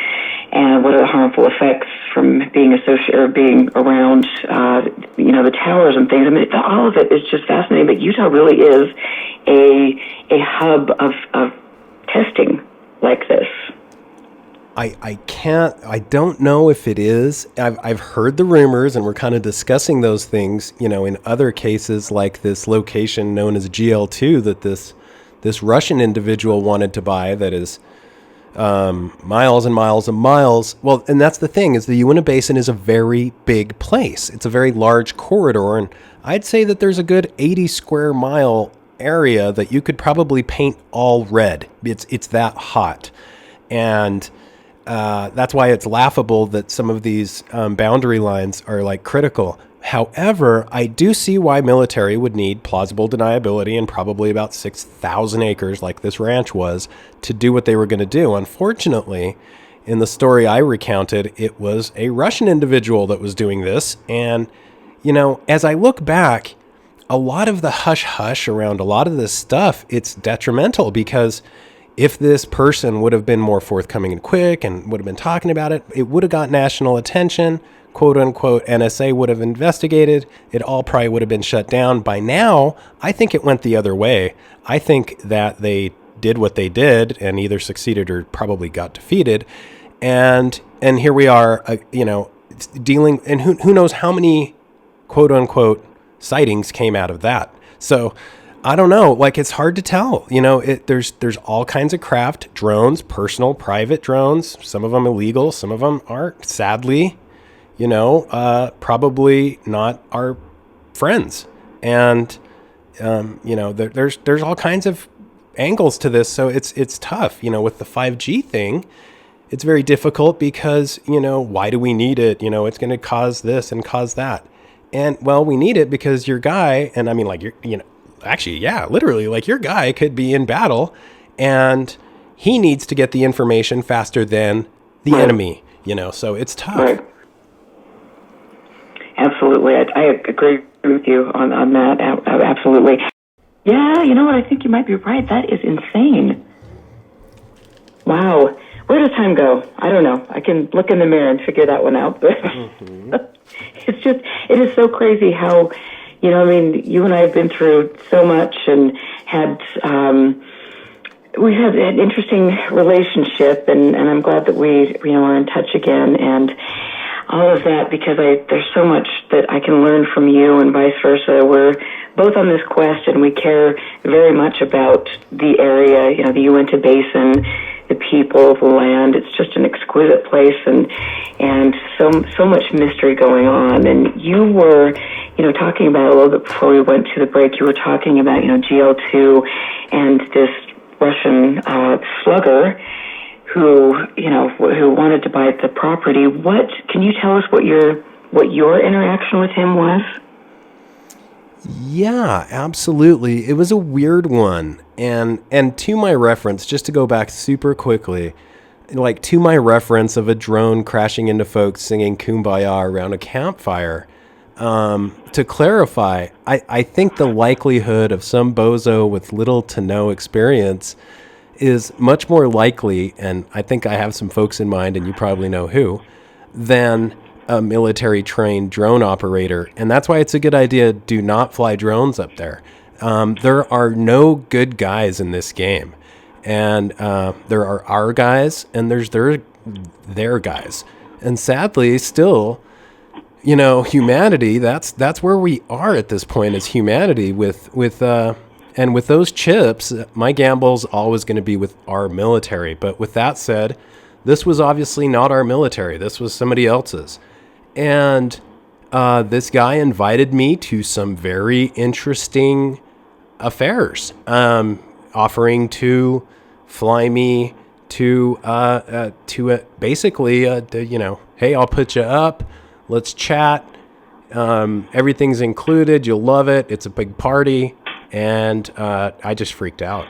and what are the harmful effects from being associated or being around, the towers and things. I mean, all of it is just fascinating. But Utah really is a hub of testing like this. I don't know if it is. I've heard the rumors, and we're kind of discussing those things, in other cases, like this location known as GL2 that this Russian individual wanted to buy, that is miles and miles and miles. Well, and that's the thing, is the Uinta Basin is a very big place. It's a very large corridor, and I'd say that there's a good 80 square mile area that you could probably paint all red. It's that hot. And that's why it's laughable that some of these boundary lines are like critical. However, I do see why military would need plausible deniability and probably about 6,000 acres like this ranch was to do what they were going to do. Unfortunately, in the story I recounted, it was a Russian individual that was doing this. And, you know, as I look back, a lot of the hush-hush around a lot of this stuff, it's detrimental because if this person would have been more forthcoming and quick and would have been talking about it, it would have got national attention. Quote unquote, NSA would have investigated. It all probably would have been shut down. By now, I think it went the other way. I think that they did what they did and either succeeded or probably got defeated. And here we are, dealing, and who knows how many quote unquote sightings came out of that. So I don't know, like it's hard to tell, there's all kinds of craft, drones, personal, private drones, some of them illegal, some of them aren't, sadly, probably not our friends. And, there's all kinds of angles to this. So it's tough, with the 5G thing, it's very difficult because, why do we need it? It's going to cause this and cause that. And well, we need it because your guy, and I mean like, actually, yeah, literally like your guy could be in battle and he needs to get the information faster than the enemy, so it's tough. Right. Absolutely. I agree with you on that. Absolutely. Yeah, you know what? I think you might be right. That is insane. Wow. Where does time go? I don't know. I can look in the mirror and figure that one out. But it is so crazy how, you and I have been through so much and had, we have an interesting relationship and I'm glad that we, are in touch again and all of that because there's so much that I can learn from you and vice versa. We're both on this quest and we care very much about the area, the Uinta Basin, the people, the land. It's just an exquisite place and so much mystery going on. And you were, talking about a little bit before we went to the break, you were talking about, GL2 and this Russian slugger who wanted to buy the property. What can you tell us what your interaction with him was? Yeah, absolutely. It was a weird one. And to my reference, just to go back super quickly, like to my reference of a drone crashing into folks singing Kumbaya around a campfire, to clarify, I think the likelihood of some bozo with little to no experience is much more likely, and I think I have some folks in mind, and you probably know who, than a military-trained drone operator. And that's why it's a good idea, do not fly drones up there. There are no good guys in this game. And there are our guys, and there's their guys. And sadly, still, humanity, that's where we are at this point as humanity and with those chips, my gamble's always going to be with our military. But with that said, this was obviously not our military. This was somebody else's. And this guy invited me to some very interesting affairs, offering to fly me to basically, hey, I'll put you up. Let's chat. Everything's included. You'll love it. It's a big party. And I just freaked out.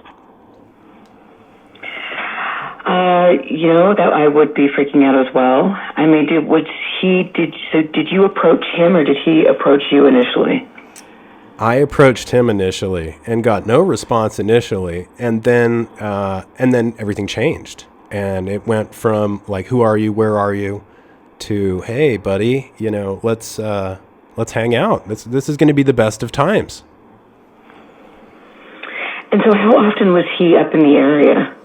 That I would be freaking out as well. I mean, did you approach him or did he approach you initially? I approached him initially and got no response initially. And then everything changed. And it went from like, who are you? Where are you? To, hey, buddy, let's hang out. This is going to be the best of times. And so how often was he up in the area?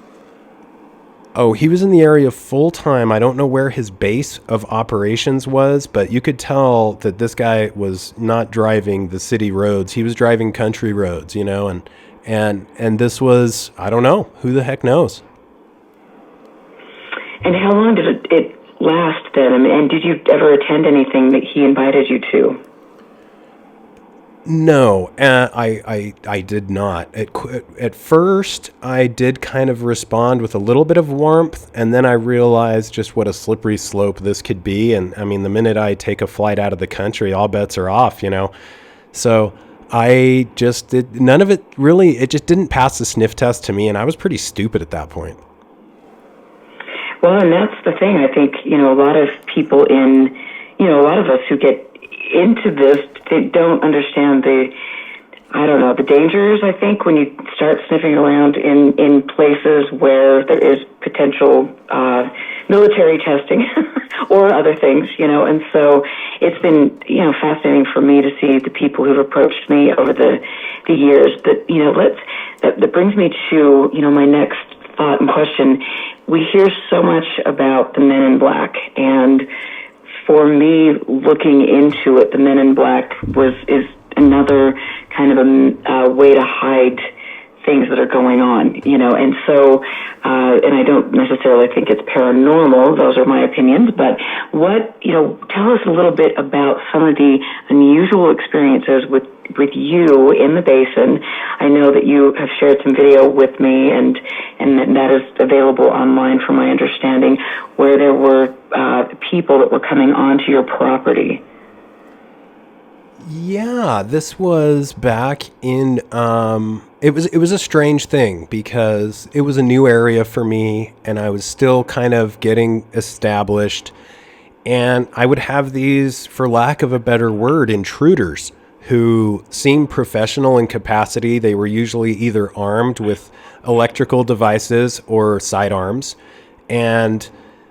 Oh, he was in the area full time. I don't know where his base of operations was, but you could tell that this guy was not driving the city roads. He was driving country roads, and this was, I don't know, who the heck knows? And how long did it last then? And did you ever attend anything that he invited you to? No, I did not. At first, I did kind of respond with a little bit of warmth, and then I realized just what a slippery slope this could be. And I mean, the minute I take a flight out of the country, all bets are off, you know? So I just did none of it really, it just didn't pass the sniff test to me, and I was pretty stupid at that point. Well, and that's the thing. I think, a lot of people a lot of us who get into this, they don't understand the dangers, I think, when you start sniffing around in places where there is potential military testing or other things, and so it's been, fascinating for me to see the people who've approached me over the years. But, that brings me to, my next thought and question. We hear so much about the Men in Black, and for me, looking into it, the Men in Black is another kind of a way to hide things that are going on, and so, and I don't necessarily think it's paranormal, those are my opinions, but tell us a little bit about some of the unusual experiences with you in the basin. I know that you have shared some video with me, and that is available online from my understanding, where there were people that were coming onto your property. Yeah, this was back in it was a strange thing because it was a new area for me and I was still kind of getting established, and I would have these, for lack of a better word, intruders who seemed professional in capacity. They were usually either armed with electrical devices or sidearms, and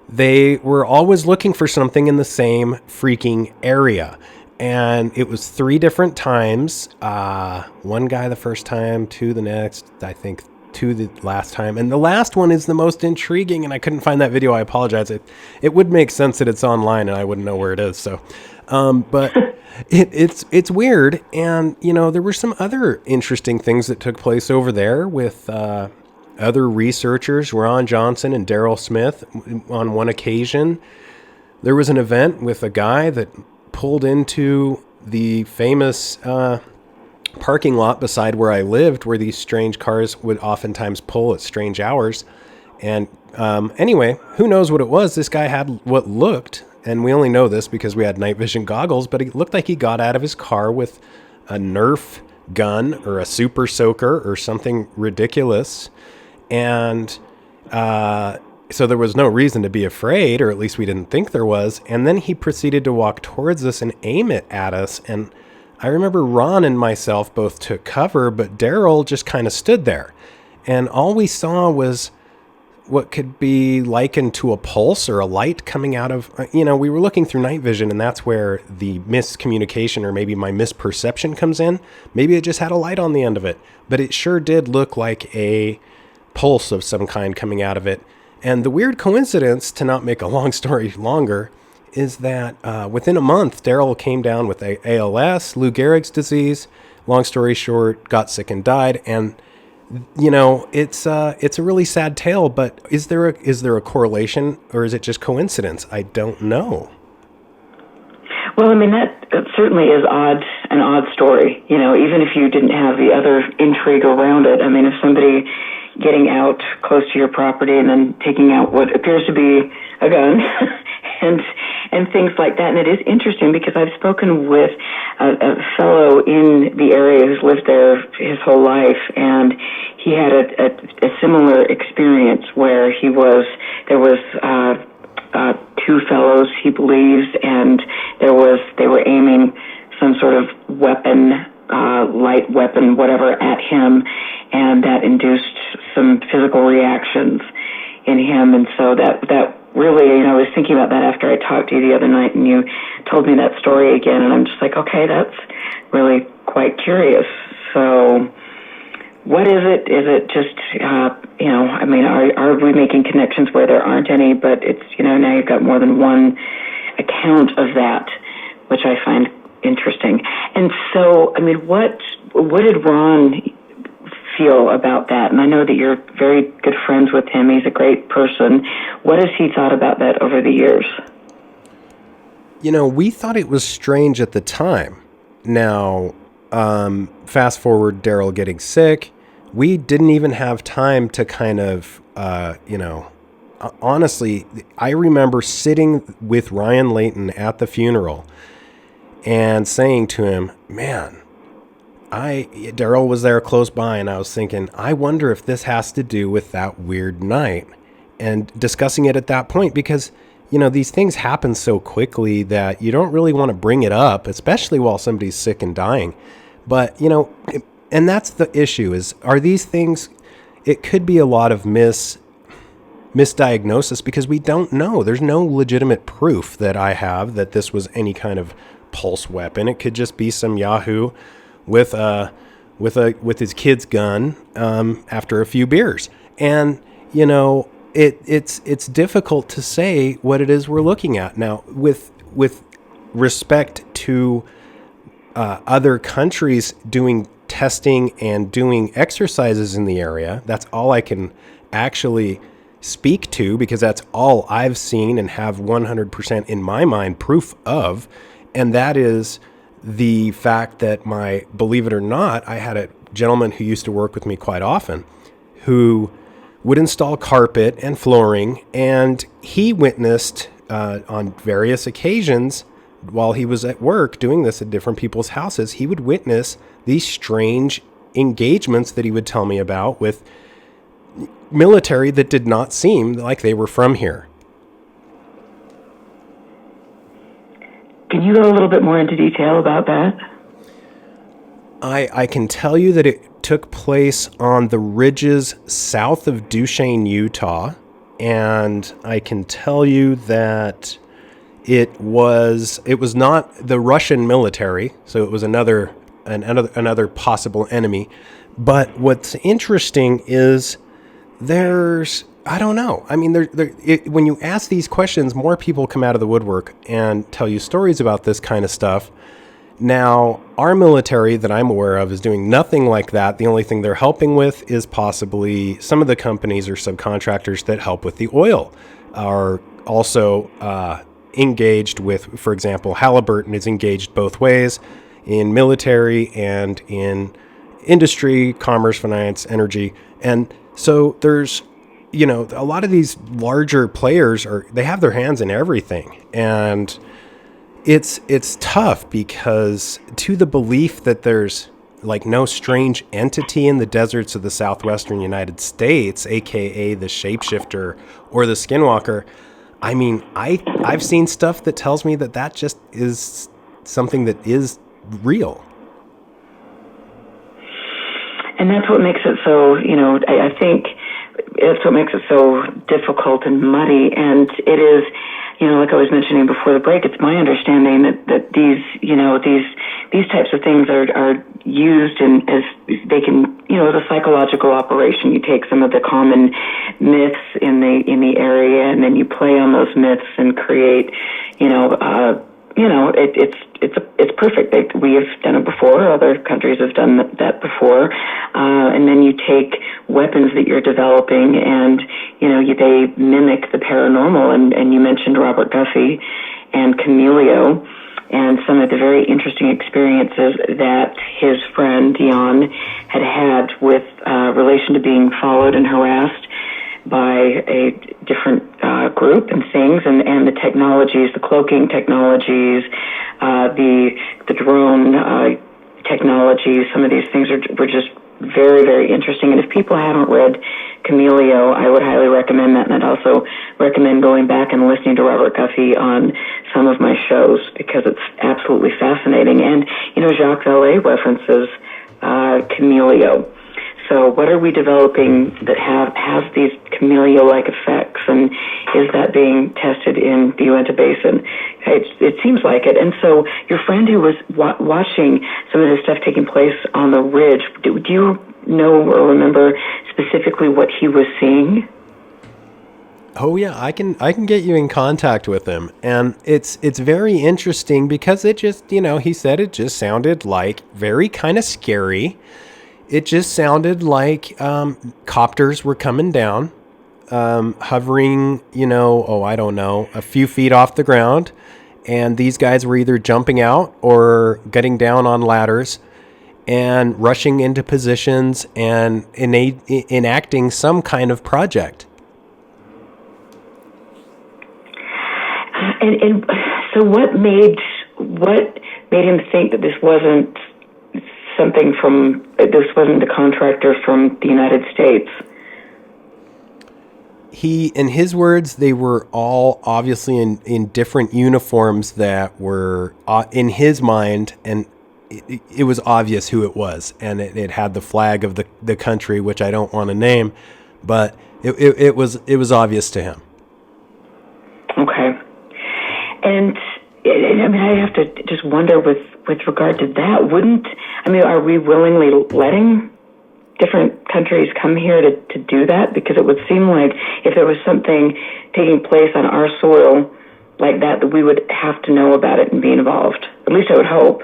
they were always looking for something in the same freaking area. And it was 3 different times. One guy the first time, 2 the next, I think 2 the last time. And the last one is the most intriguing, and I couldn't find that video. I apologize. It would make sense that it's online and I wouldn't know where it is. So, but it's weird. And, there were some other interesting things that took place over there with other researchers, Ron Johnson and Daryl Smith. On one occasion, there was an event with a guy that pulled into the famous parking lot beside where I lived, where these strange cars would oftentimes pull at strange hours. And anyway, who knows what it was? This guy had what looked, and we only know this because we had night vision goggles, but it looked like he got out of his car with a Nerf gun or a super soaker or something ridiculous. And so there was no reason to be afraid, or at least we didn't think there was. And then he proceeded to walk towards us and aim it at us. And I remember Ron and myself both took cover, but Daryl just kind of stood there. And all we saw was what could be likened to a pulse or a light coming out of, we were looking through night vision, and that's where the miscommunication or maybe my misperception comes in. Maybe it just had a light on the end of it, but it sure did look like a pulse of some kind coming out of it. And the weird coincidence, to not make a long story longer, is that within a month, Daryl came down with ALS, Lou Gehrig's disease. Long story short, got sick and died. And it's a really sad tale. But is there a correlation, or is it just coincidence? I don't know. Well, I mean, that certainly is an odd story. Even if you didn't have the other intrigue around it. I mean, if somebody getting out close to your property and then taking out what appears to be a gun and things like that. And it is interesting because I've spoken with a fellow in the area who's lived there his whole life, and he had a similar experience where there was 2 fellows, he believes, and they were aiming some sort of weapon, light weapon, whatever, at him, and that induced some physical reactions in him. And so that really, I was thinking about that after I talked to you the other night, and you told me that story again, and I'm just like, okay, that's really quite curious. So what is it? Is it just, I mean, are we making connections where there aren't any, but it's, now you've got more than one account of that, which I find interesting. And so, I mean, what did Ron feel about that? And I know that you're very good friends with him. He's a great person. What has he thought about that over the years? We thought it was strange at the time. Now, fast forward Daryl getting sick. We didn't even have time to kind of, honestly, I remember sitting with Ryan Layton at the funeral and saying to him, man, Daryl was there close by, and I was thinking, I wonder if this has to do with that weird night, and discussing it at that point, because, these things happen so quickly that you don't really want to bring it up, especially while somebody's sick and dying. But, and that's the issue are these things, it could be a lot of misdiagnosis because we don't know. There's no legitimate proof that I have that this was any kind of pulse weapon. It could just be some Yahoo with his kid's gun after a few beers. And, it's difficult to say what it is we're looking at. Now, with respect to other countries doing testing and doing exercises in the area, that's all I can actually speak to, because that's all I've seen and have 100% in my mind proof of. And that is the fact that believe it or not, I had a gentleman who used to work with me quite often who would install carpet and flooring, and he witnessed on various occasions while he was at work doing this at different people's houses, he would witness these strange engagements that he would tell me about with military that did not seem like they were from here. Can you go a little bit more into detail about that? I can tell you that it took place on the ridges south of Duchesne, Utah, and I can tell you that it was not the Russian military, so it was another possible enemy. But what's interesting is I don't know. I mean, when you ask these questions, more people come out of the woodwork and tell you stories about this kind of stuff. Now, our military that I'm aware of is doing nothing like that. The only thing they're helping with is possibly some of the companies or subcontractors that help with the oil are also engaged with, for example, Halliburton is engaged both ways in military and in industry, commerce, finance, energy. And so there's, a lot of these larger players they have their hands in everything. And it's tough because to the belief that there's like no strange entity in the deserts of the southwestern United States, aka the shapeshifter or the skinwalker, I mean, I've seen stuff that tells me that just is something that is real. And that's what makes it so, I think it's what makes it so difficult and muddy. And it is, like I was mentioning before the break, it's my understanding that these types of things are used as they can, as a psychological operation. You take some of the common myths in the area, and then you play on those myths and create, it's perfect. We have done it before. Other countries have done that before. And then you take weapons that you're developing and, they mimic the paranormal. And you mentioned Robert Guffey and Camelio and some of the very interesting experiences that his friend Dion had with relation to being followed and harassed by a different group and things, and the technologies, the cloaking technologies, the drone technologies. Some of these things were just very, very interesting. And if people haven't read Camelio, I would highly recommend that. And I'd also recommend going back and listening to Robert Guffey on some of my shows because it's absolutely fascinating. And, Jacques Vallée references Camelio. So what are we developing that has these Camellia-like effects, and is that being tested in the Uinta Basin? It seems like it. And so your friend who was watching some of this stuff taking place on the ridge, do you know or remember specifically what he was seeing? Oh yeah, I can get you in contact with him, and it's very interesting because it just, he said it just sounded like very kind of scary. It just sounded like copters were coming down, hovering, I don't know, a few feet off the ground. And these guys were either jumping out or getting down on ladders. and rushing into positions and enacting some kind of project. And so what made him think that this wasn't the contractor from the United States? In his words, they were all obviously in different uniforms that were in his mind, and it was obvious who it was, and it had the flag of the country, which I don't want to name, but it was obvious to him. Okay. And I mean, I have to just wonder with regard to that, are we willingly letting different countries come here to do that? Because it would seem like if there was something taking place on our soil like that we would have to know about it and be involved. At least I would hope.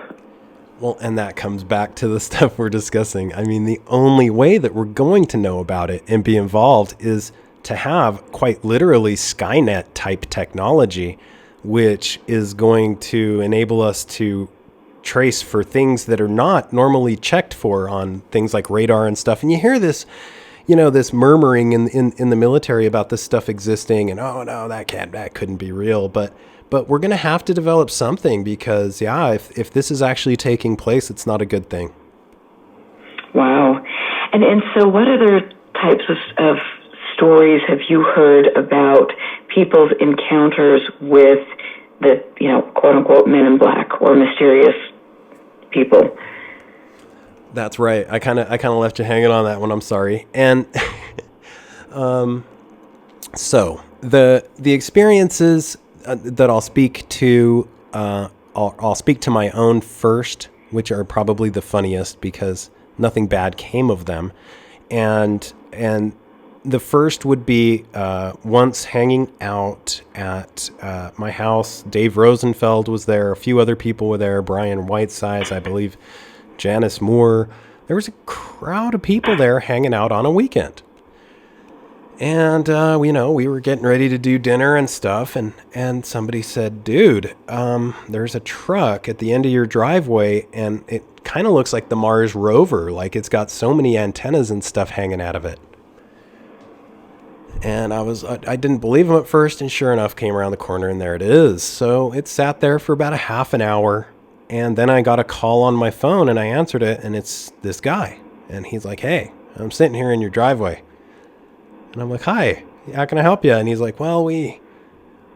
Well, and that comes back to the stuff we're discussing. I mean, the only way that we're going to know about it and be involved is to have quite literally Skynet type technology, which is going to enable us to trace for things that are not normally checked for on things like radar and stuff. And you hear this, this murmuring in the military about this stuff existing, and oh no, that couldn't be real. But we're going to have to develop something because if this is actually taking place, it's not a good thing. Wow. And so what other types of stories have you heard about people's encounters with the, quote unquote, men in black or mysterious people? That's right. I kind of left you hanging on that one. I'm sorry. And so the experiences that I'll speak to, I'll speak to my own first, which are probably the funniest because nothing bad came of them, and the first would be once hanging out at my house. Dave Rosenfeld was there. A few other people were there. Brian Whitesides, I believe, Janice Moore. There was a crowd of people there hanging out on a weekend. And, we were getting ready to do dinner and stuff. And somebody said, dude, there's a truck at the end of your driveway. And it kind of looks like the Mars rover. Like it's got so many antennas and stuff hanging out of it. And I didn't believe him at first, and sure enough, came around the corner, and there it is. So it sat there for about a half an hour, and then I got a call on my phone, and I answered it, and it's this guy. And he's like, hey, I'm sitting here in your driveway. And I'm like, hi, how can I help you? And he's like, well, we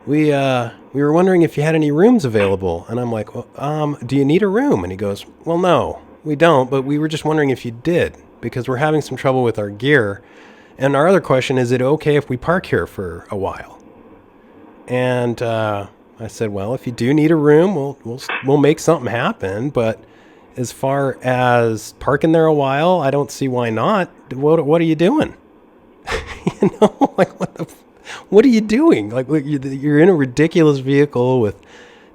were wondering if you had any rooms available. And I'm like, well, do you need a room? And he goes, well, no, we don't, but we were just wondering if you did, because we're having some trouble with our gear. And our other question, is it okay if we park here for a while? And I said, well, if you do need a room, we'll make something happen. But as far as parking there a while, I don't see why not. What are you doing? Like what are you doing? Like you're in a ridiculous vehicle with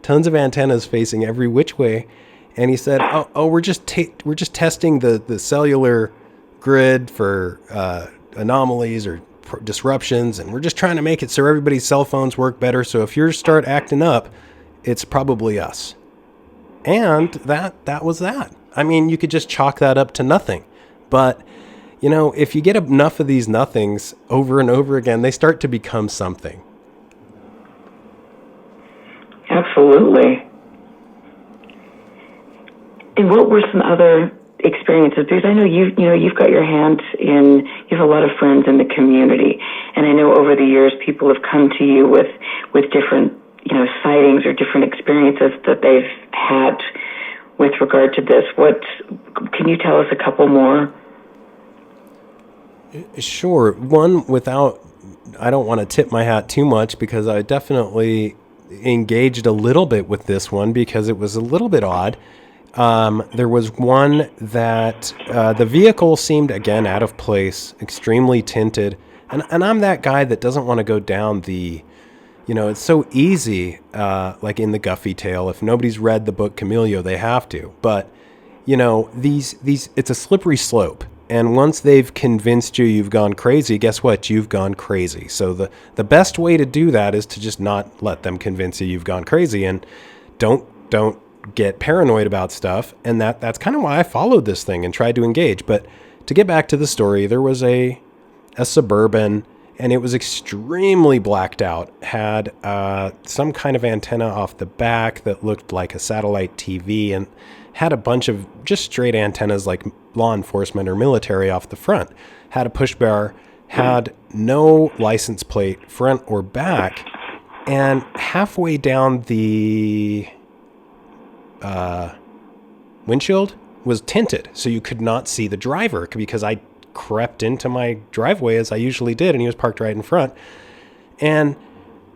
tons of antennas facing every which way. And he said, oh, we're just testing the cellular grid for anomalies or disruptions, and we're just trying to make it so everybody's cell phones work better. So if you start acting up, it's probably us. And that was that. I mean, you could just chalk that up to nothing. But if you get enough of these nothings over and over again, they start to become something. Absolutely. And what were some other experiences? Because I know you've got your hands in, you have a lot of friends in the community, and I know over the years people have come to you with different sightings or different experiences that they've had with regard to this. What can you tell us a couple more? Sure. One, I don't want to tip my hat too much, because I definitely engaged a little bit with this one because it was a little bit odd. There was one that the vehicle seemed, again, out of place, extremely tinted. And I'm that guy that doesn't want to go down it's so easy, like in the Guffey tale. If nobody's read the book Camellia, they have to. But, it's a slippery slope. And once they've convinced you've gone crazy, guess what? You've gone crazy. So the best way to do that is to just not let them convince you've gone crazy, and don't get paranoid about stuff. And that's kind of why I followed this thing and tried to engage. But to get back to the story, there was a Suburban, and it was extremely blacked out, had some kind of antenna off the back that looked like a satellite TV, and had a bunch of just straight antennas like law enforcement or military off the front, had a push bar, had no license plate front or back, and halfway down the windshield was tinted, so you could not see the driver, because I crept into my driveway as I usually did, and he was parked right in front and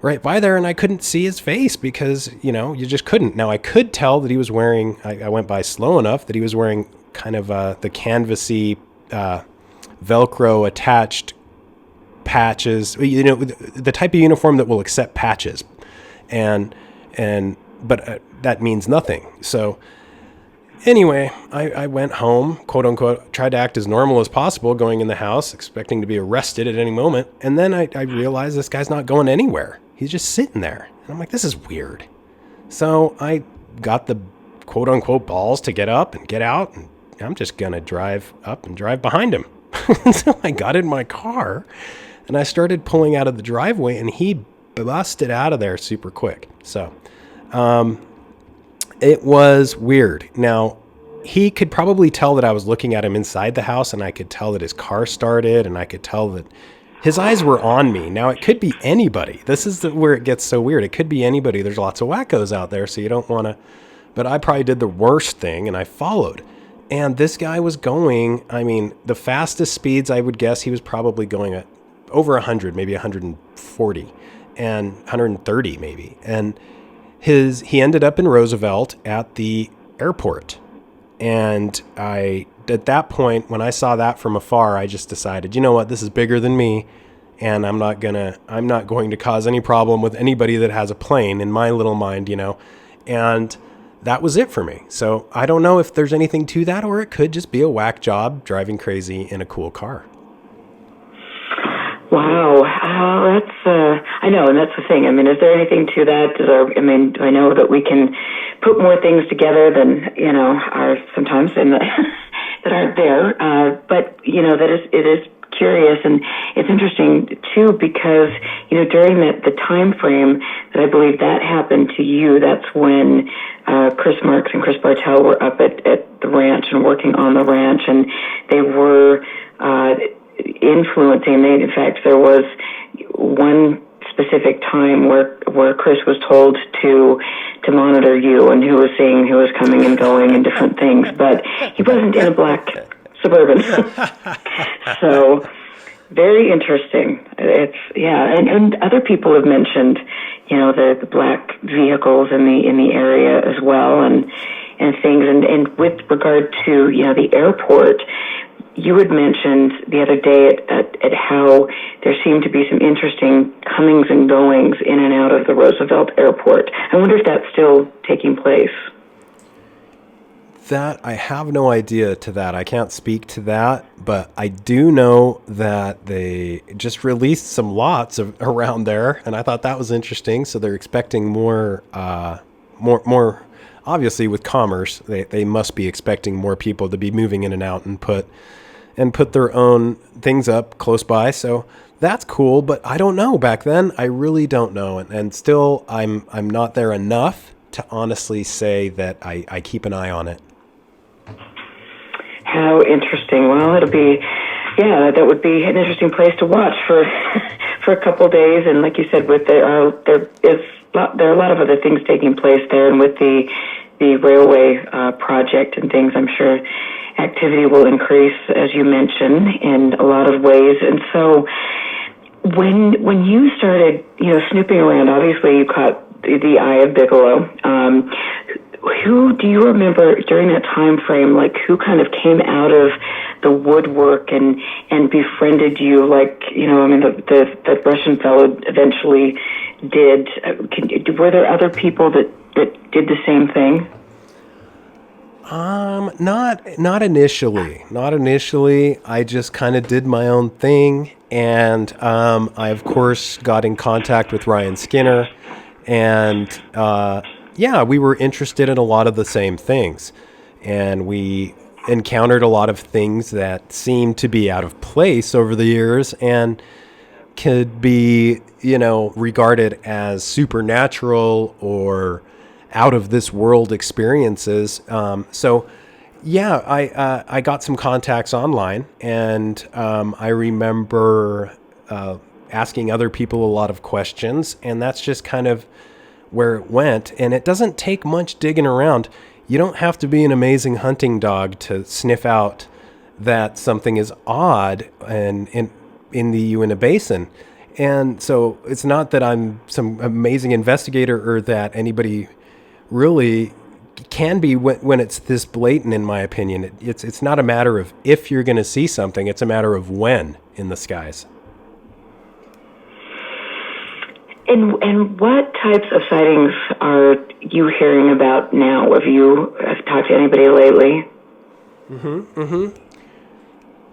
right by there, and I couldn't see his face because, you just couldn't. Now I could tell that he was wearing, I went by slow enough, that he was wearing kind of the canvasy Velcro attached patches, the type of uniform that will accept patches, but that means nothing. So anyway, I went home, quote unquote, tried to act as normal as possible, going in the house, expecting to be arrested at any moment. And then I realized this guy's not going anywhere. He's just sitting there. And I'm like, this is weird. So I got the quote unquote balls to get up and get out, and I'm just going to drive up and drive behind him. So I got in my car and I started pulling out of the driveway, and he busted out of there super quick. So, it was weird. Now, he could probably tell that I was looking at him inside the house, and I could tell that his car started, and I could tell that his eyes were on me. Now, it could be anybody. This is where it gets so weird. It could be anybody. There's lots of wackos out there, so you don't want to. But I probably did the worst thing, and I followed. And this guy was going, the fastest speeds, I would guess he was probably going at over 100, maybe 140, and 130 maybe. And he ended up in Roosevelt at the airport. And at that point, when I saw that from afar, I just decided, you know what, this is bigger than me, and I'm not going to cause any problem with anybody that has a plane, in my little mind, and that was it for me. So I don't know if there's anything to that, or it could just be a whack job driving crazy in a cool car. Wow, I know, and that's the thing. Is there anything to that? Do I know that we can put more things together than, are sometimes that aren't there? But, it is curious, and it's interesting, too, because, during the time frame that I believe that happened to you, that's when Chris Marks and Chris Bartell were up at the ranch and working on the ranch, and they were influencing. In fact, there was one specific time where Chris was told to monitor you and who was seeing who was coming and going and different things, but he wasn't in a black Suburban. So very interesting. And other people have mentioned, the black vehicles in the area as well, and things. And with regard to the airport, you had mentioned the other day at how there seemed to be some interesting comings and goings in and out of the Roosevelt Airport. I wonder if that's still taking place. That, I have no idea to that. I can't speak to that, but I do know that they just released some lots around there, and I thought that was interesting. So they're expecting more, obviously with commerce, they must be expecting more people to be moving in and out and put their own things up close by. So that's cool, but I don't know. Back then, I really don't know. And still, I'm not there enough to honestly say that I keep an eye on it. How interesting. Well, that would be an interesting place to watch for a couple of days. And like you said, there are a lot of other things taking place there, and with the railway project and things, I'm sure activity will increase, as you mentioned, in a lot of ways. And so when you started, snooping around, obviously you caught the eye of Bigelow. Who do you remember during that time frame, like who kind of came out of the woodwork and befriended you, like, the Russian fellow eventually did? Were there other people that did the same thing? Not initially. Not initially. I just kind of did my own thing, and I of course got in contact with Ryan Skinner, and yeah, we were interested in a lot of the same things, and we encountered a lot of things that seemed to be out of place over the years and could be, regarded as supernatural or out of this world experiences. So yeah, I got some contacts online, and I remember asking other people a lot of questions, and that's just kind of where it went. And it doesn't take much digging around. You don't have to be an amazing hunting dog to sniff out that something is odd and in the Uinta Basin. And so it's not that I'm some amazing investigator or that anybody really can be when it's this blatant, in my opinion. It's not a matter of if you're going to see something, it's a matter of when in the skies. And what types of sightings are you hearing about now? Have you talked to anybody lately?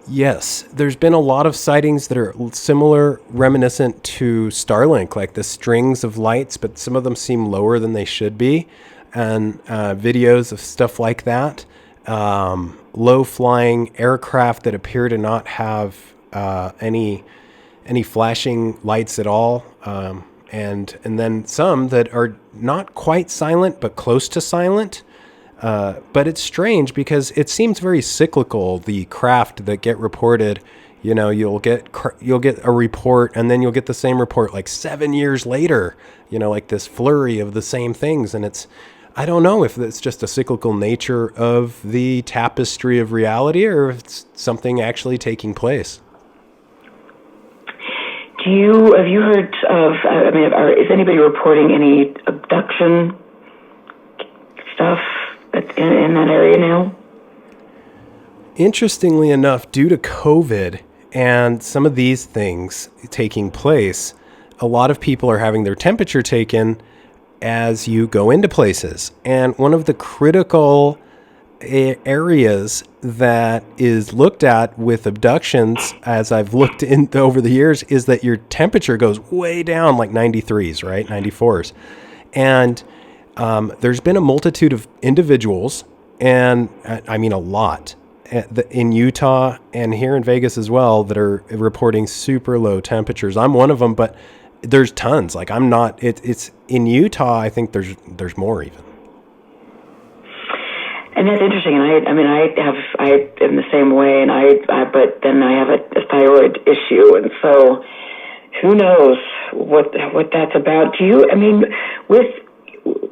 Yes, there's been a lot of sightings that are similar, reminiscent to Starlink, like the strings of lights, but some of them seem lower than they should be, and videos of stuff like that. Low-flying aircraft that appear to not have any flashing lights at all, and then some that are not quite silent but close to silent. But it's strange because it seems very cyclical. The craft that get reported, you'll get a report, and then you'll get the same report like 7 years later. Like this flurry of the same things, and I don't know if it's just a cyclical nature of the tapestry of reality or if it's something actually taking place. Have you heard of? Is anybody reporting any abduction stuff in that area now? Interestingly enough, due to COVID and some of these things taking place, a lot of people are having their temperature taken as you go into places. And one of the critical areas that is looked at with abductions, as I've looked in over the years, is that your temperature goes way down, like 93s, right? 94s. And there's been a multitude of individuals, and I mean a lot, in Utah and here in Vegas as well, that are reporting super low temperatures. I'm one of them, but there's tons. Like I'm not. It's in Utah. I think there's more even. And that's interesting. And I am the same way. And but then I have a thyroid issue, and so who knows what that's about?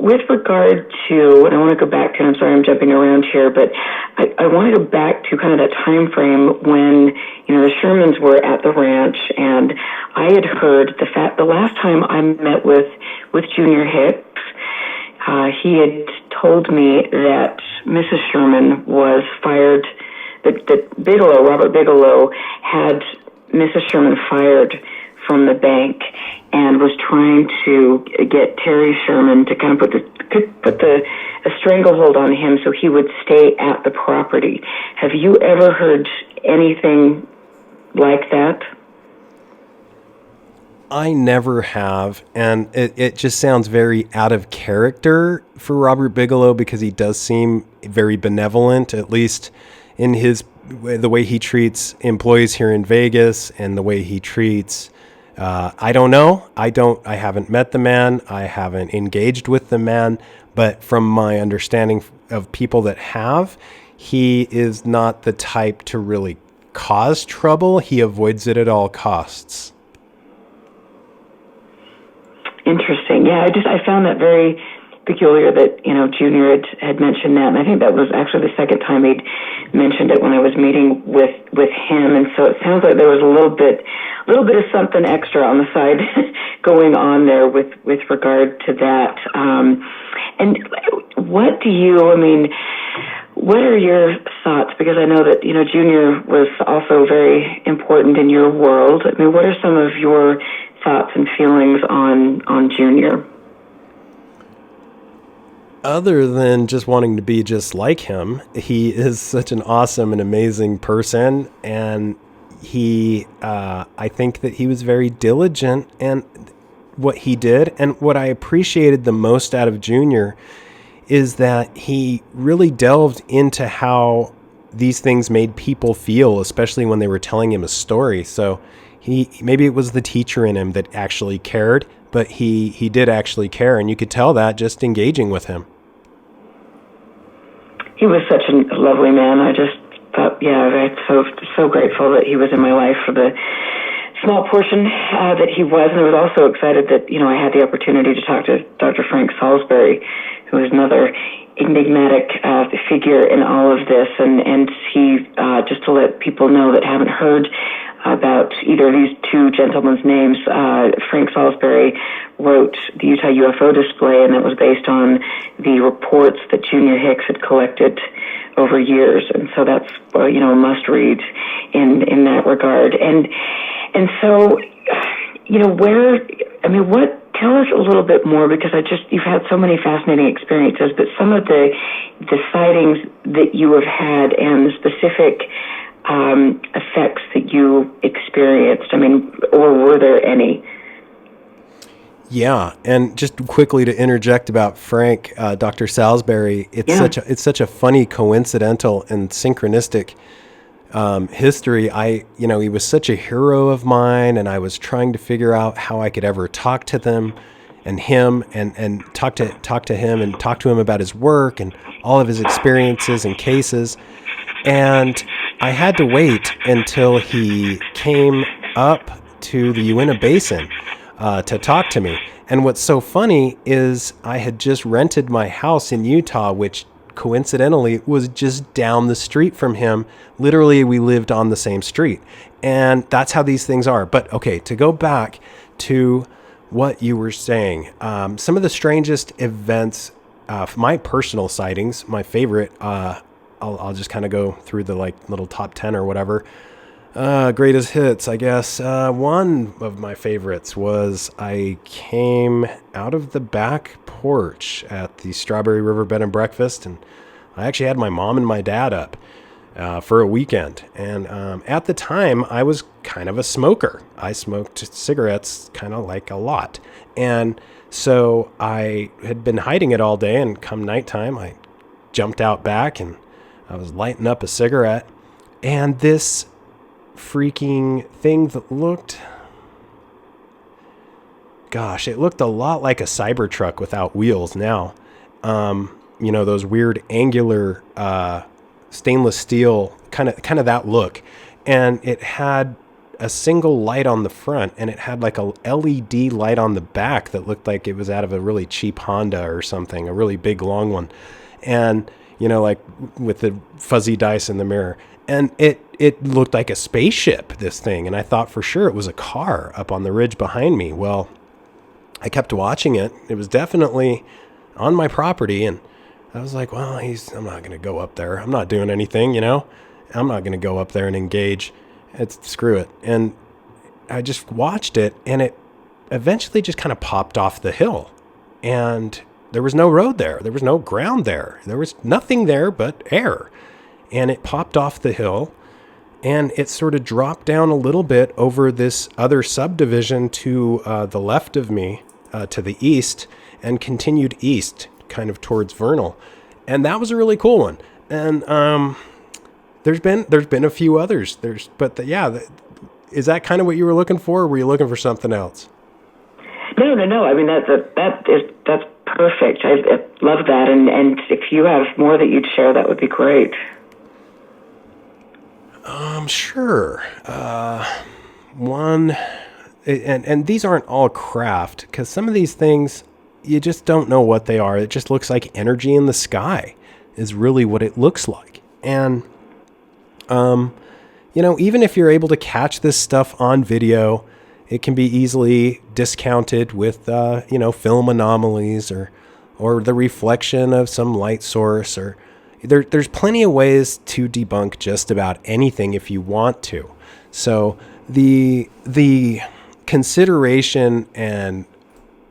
With regard to, and I want to go back to, and I'm sorry I'm jumping around here, but I want to go back to kind of that time frame when, the Shermans were at the ranch, and I had heard the last time I met with Junior Hicks, he had told me that Mrs. Sherman was fired, that Robert Bigelow had Mrs. Sherman fired from the bank and was trying to get Terry Sherman to kind of put a stranglehold on him so he would stay at the property. Have you ever heard anything like that? I never have, and it just sounds very out of character for Robert Bigelow because he does seem very benevolent, at least in the way he treats employees here in Vegas and the way he treats. I don't know. I haven't met the man. I haven't engaged with the man, but from my understanding of people that have, he is not the type to really cause trouble. He avoids it at all costs. Interesting. Yeah, I found that very peculiar that, Junior had mentioned that, and I think that was actually the second time he'd mentioned it when I was meeting with him, and so it sounds like there was a little bit of something extra on the side going on there with regard to that. And what are your thoughts? Because I know that, Junior was also very important in your world. What are some of your thoughts and feelings on Junior? Other than just wanting to be just like him, he is such an awesome and amazing person, and I think that he was very diligent, and what he did. And what I appreciated the most out of Junior is that he really delved into how these things made people feel, especially when they were telling him a story. So maybe it was the teacher in him that actually cared, but he did actually care, and you could tell that just engaging with him. He was such a lovely man. I just thought, I'm so grateful that he was in my life for the small portion that he was, and I was also excited that I had the opportunity to talk to Dr. Frank Salisbury, who is another enigmatic figure in all of this, and he just to let people know that haven't heard about either of these two gentlemen's names, Frank Salisbury wrote the Utah UFO display, and that was based on the reports that Junior Hicks had collected over years, and so that's a must read in that regard. And so tell us a little bit more, because you've had so many fascinating experiences, but some of the sightings that you have had and the specific effects that you experienced, or were there any? Yeah, and just quickly to interject about Frank, Dr. Salisbury, it's such a funny, coincidental, and synchronistic history. He was such a hero of mine, and I was trying to figure out how I could ever talk to them and him and talk to him and talk to him about his work and all of his experiences and cases. And I had to wait until he came up to the Uinta Basin to talk to me. And what's so funny is I had just rented my house in Utah, which coincidentally was just down the street from him. Literally, we lived on the same street. And that's how these things are. But okay, to go back to what you were saying, some of the strangest events, my personal sightings, my favorite, I'll just kind of go through the little top 10 or whatever. Greatest hits, I guess. One of my favorites was I came out of the back porch at the Strawberry River Bed and Breakfast, and I actually had my mom and my dad up for a weekend. And at the time, I was kind of a smoker. I smoked cigarettes kind of a lot. And so I had been hiding it all day, and come nighttime, I jumped out back, and I was lighting up a cigarette, and this freaking thing that looked a lot like a Cybertruck without wheels now. Those weird angular stainless steel kind of that look. And it had a single light on the front, and it had a LED light on the back that looked like it was out of a really cheap Honda or something, a really big long one. And with the fuzzy dice in the mirror. And it looked like a spaceship, this thing. And I thought for sure it was a car up on the ridge behind me. Well, I kept watching it. It was definitely on my property. And I was like, well, I'm not going to go up there. I'm not doing anything, I'm not going to go up there and engage. Screw it. And I just watched it, and it eventually just kind of popped off the hill. And there was no road there. There was no ground there. There was nothing there but air. And it popped off the hill, and it sort of dropped down a little bit over this other subdivision to the left of me, to the east, and continued east, kind of towards Vernal. And that was a really cool one. And there's been a few others. Is that kind of what you were looking for, or were you looking for something else? No. That's perfect. I love that. And if you have more that you'd share, that would be great. Sure. One, and these aren't all craft, because some of these things, you just don't know what they are. It just looks like energy in the sky is really what it looks like. And, even if you're able to catch this stuff on video, it can be easily discounted with, film anomalies or the reflection of some light source, or there's plenty of ways to debunk just about anything if you want to. So the consideration and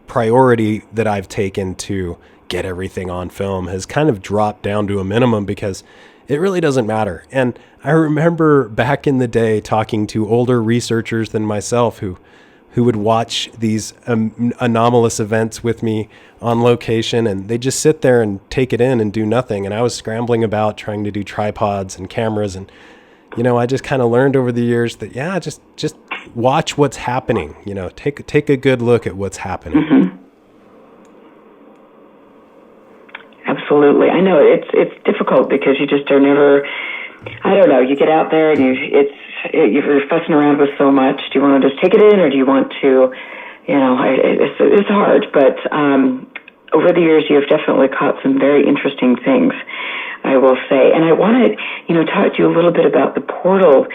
priority that I've taken to get everything on film has kind of dropped down to a minimum, because it really doesn't matter. And I remember back in the day talking to older researchers than myself who who would watch these anomalous events with me on location, and they just sit there and take it in and do nothing. And I was scrambling about trying to do tripods and cameras, and I just kind of learned over the years that just watch what's happening. Take a good look at what's happening. Mm-hmm. Absolutely. I know it's difficult because you just are never, I don't know, you get out there and you're fussing around with so much. Do you want to just take it in, or do you want to, it's hard, but over the years you have definitely caught some very interesting things, I will say. And I want to, talk to you a little bit about the portal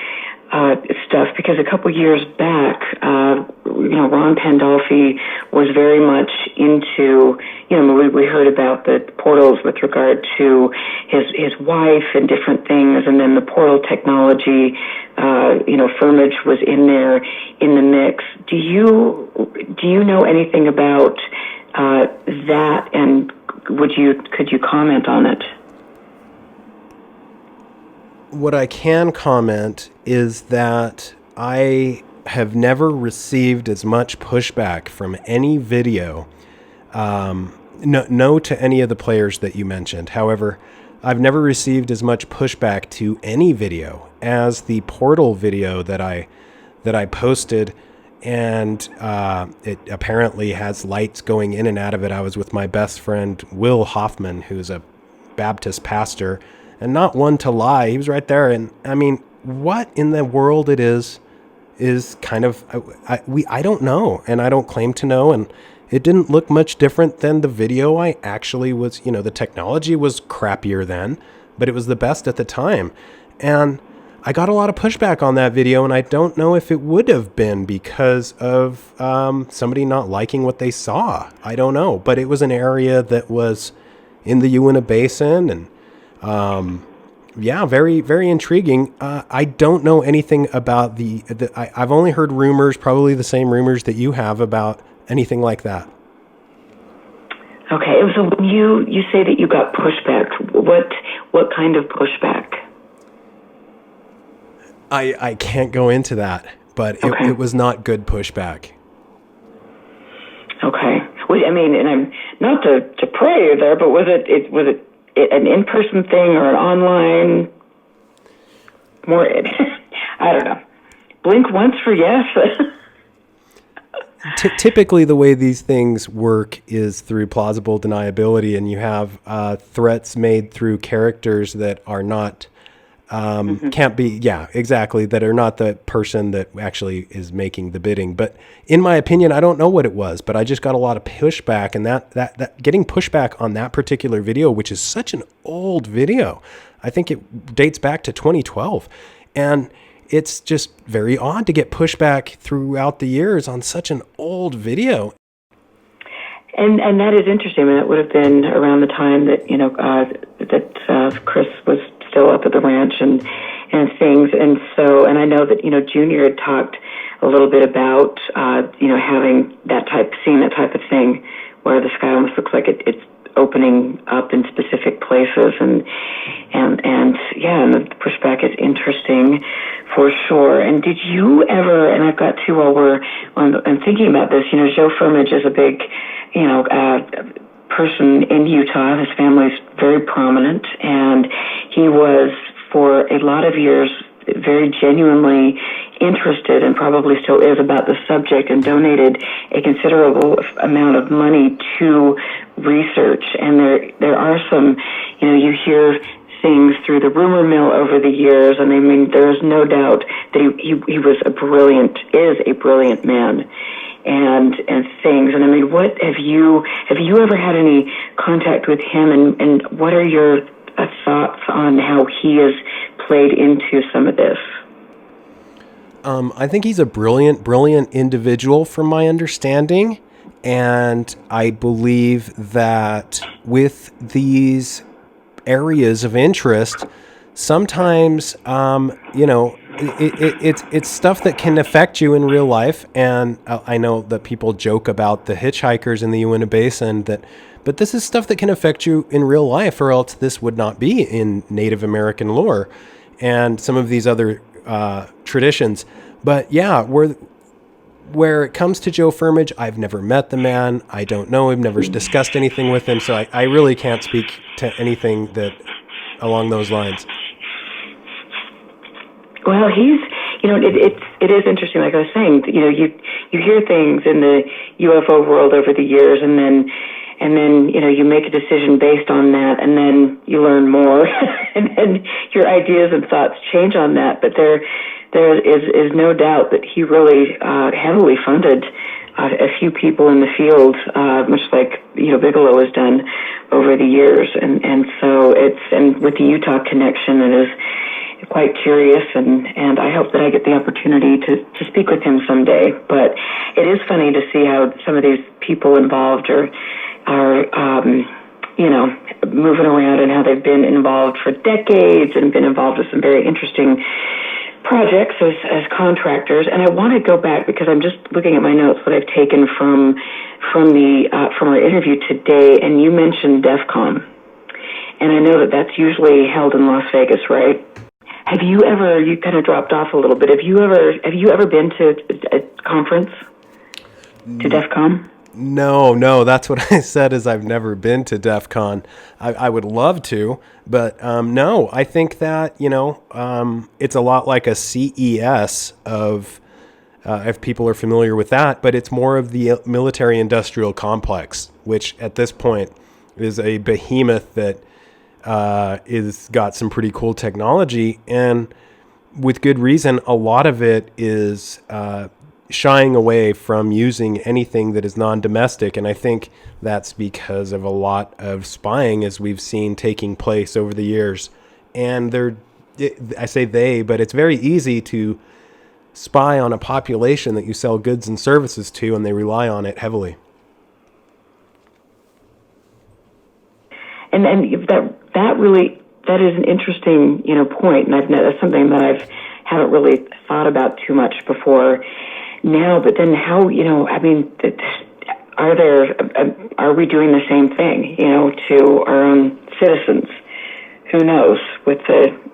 stuff, because a couple years back, Ron Pandolfi was very much into, we heard about the portals with regard to his wife and different things, and then the portal technology, Firmage was in there in the mix. Do you know anything about that, and could you comment on it? What I can comment is that I have never received as much pushback from any video. No to any of the players that you mentioned. However, I've never received as much pushback to any video as the portal video that I posted, and it apparently has lights going in and out of it. I was with my best friend Will Hoffman, who's a Baptist pastor, and not one to lie. He was right there, and I mean, what in the world it is kind of I don't know, and I don't claim to know, and it didn't look much different than the video I actually was. The technology was crappier then, but it was the best at the time, and I got a lot of pushback on that video, and I don't know if it would have been because of somebody not liking what they saw. I don't know, but it was an area that was in the Uinta Basin, and very, very intriguing. I don't know anything about I've only heard rumors, probably the same rumors that you have, about anything like that. Okay, so when you say that you got pushback, what kind of pushback? I can't go into that, but okay. It was not good pushback. Okay. Well, I mean, and I'm not to pray you there, but was it an in-person thing or an online? More, I don't know. Blink once for yes. Typically, the way these things work is through plausible deniability, and you have threats made through characters that are not, can't be, exactly, that are not the person that actually is making the bidding. But in my opinion, I don't know what it was, but I just got a lot of pushback, and that getting pushback on that particular video, which is such an old video. I think it dates back to 2012, and it's just very odd to get pushback throughout the years on such an old video. And that is interesting. I mean, that would have been around the time that Chris was still up at the ranch and things. And so, and I know that Junior had talked a little bit about having seeing that type of thing where the sky almost looks like it's opening up in specific places, and the pushback is interesting for sure. And did you ever, and I've got two while I'm thinking about this, Joe Firmage is a big, person in Utah. His family's very prominent, and he was for a lot of years very genuinely interested, and probably still is, about the subject, and donated a considerable amount of money to research. And there are some, you hear things through the rumor mill over the years, and I mean, there is no doubt that he was is a brilliant man, and things. And I mean, what have you ever had any contact with him, and what are your thoughts on how he has played into some of this? I think he's a brilliant individual from my understanding. And I believe that with these areas of interest, sometimes, it's stuff that can affect you in real life. And I know that people joke about the hitchhikers in the Uinta Basin, but this is stuff that can affect you in real life, or else this would not be in Native American lore and some of these other traditions. But yeah, where it comes to Joe Firmage, I've never met the man. I don't know him, never discussed anything with him. So I really can't speak to anything that along those lines. Well, it is interesting. Like I was saying, you hear things in the UFO world over the years, and then you make a decision based on that, and then you learn more, and then your ideas and thoughts change on that. But there is no doubt that he really heavily funded a few people in the field, much like Bigelow has done over the years, and so and with the Utah connection, it is quite curious, and I hope that I get the opportunity to speak with him someday. But it is funny to see how some of these people involved are moving around, and how they've been involved for decades and been involved with some very interesting projects as contractors. And I want to go back, because I'm just looking at my notes, what I've taken from our interview today, and you mentioned DEF CON, and I know that that's usually held in Las Vegas, right? Have you ever? You kind of dropped off a little bit. Have you ever been to a conference, to DEF CON? No, that's what I said, is I've never been to DEF CON. I would love to, but no, I think that, it's a lot like a CES of, if people are familiar with that, but it's more of the military-industrial complex, which at this point is a behemoth that is got some pretty cool technology, and with good reason. A lot of it is shying away from using anything that is non-domestic, and I think that's because of a lot of spying, as we've seen, taking place over the years. And I say they, but it's very easy to spy on a population that you sell goods and services to, and they rely on it heavily. And that is an interesting point, and that's something that I haven't really thought about too much before now. But then how are we doing the same thing to our own citizens? Who knows, with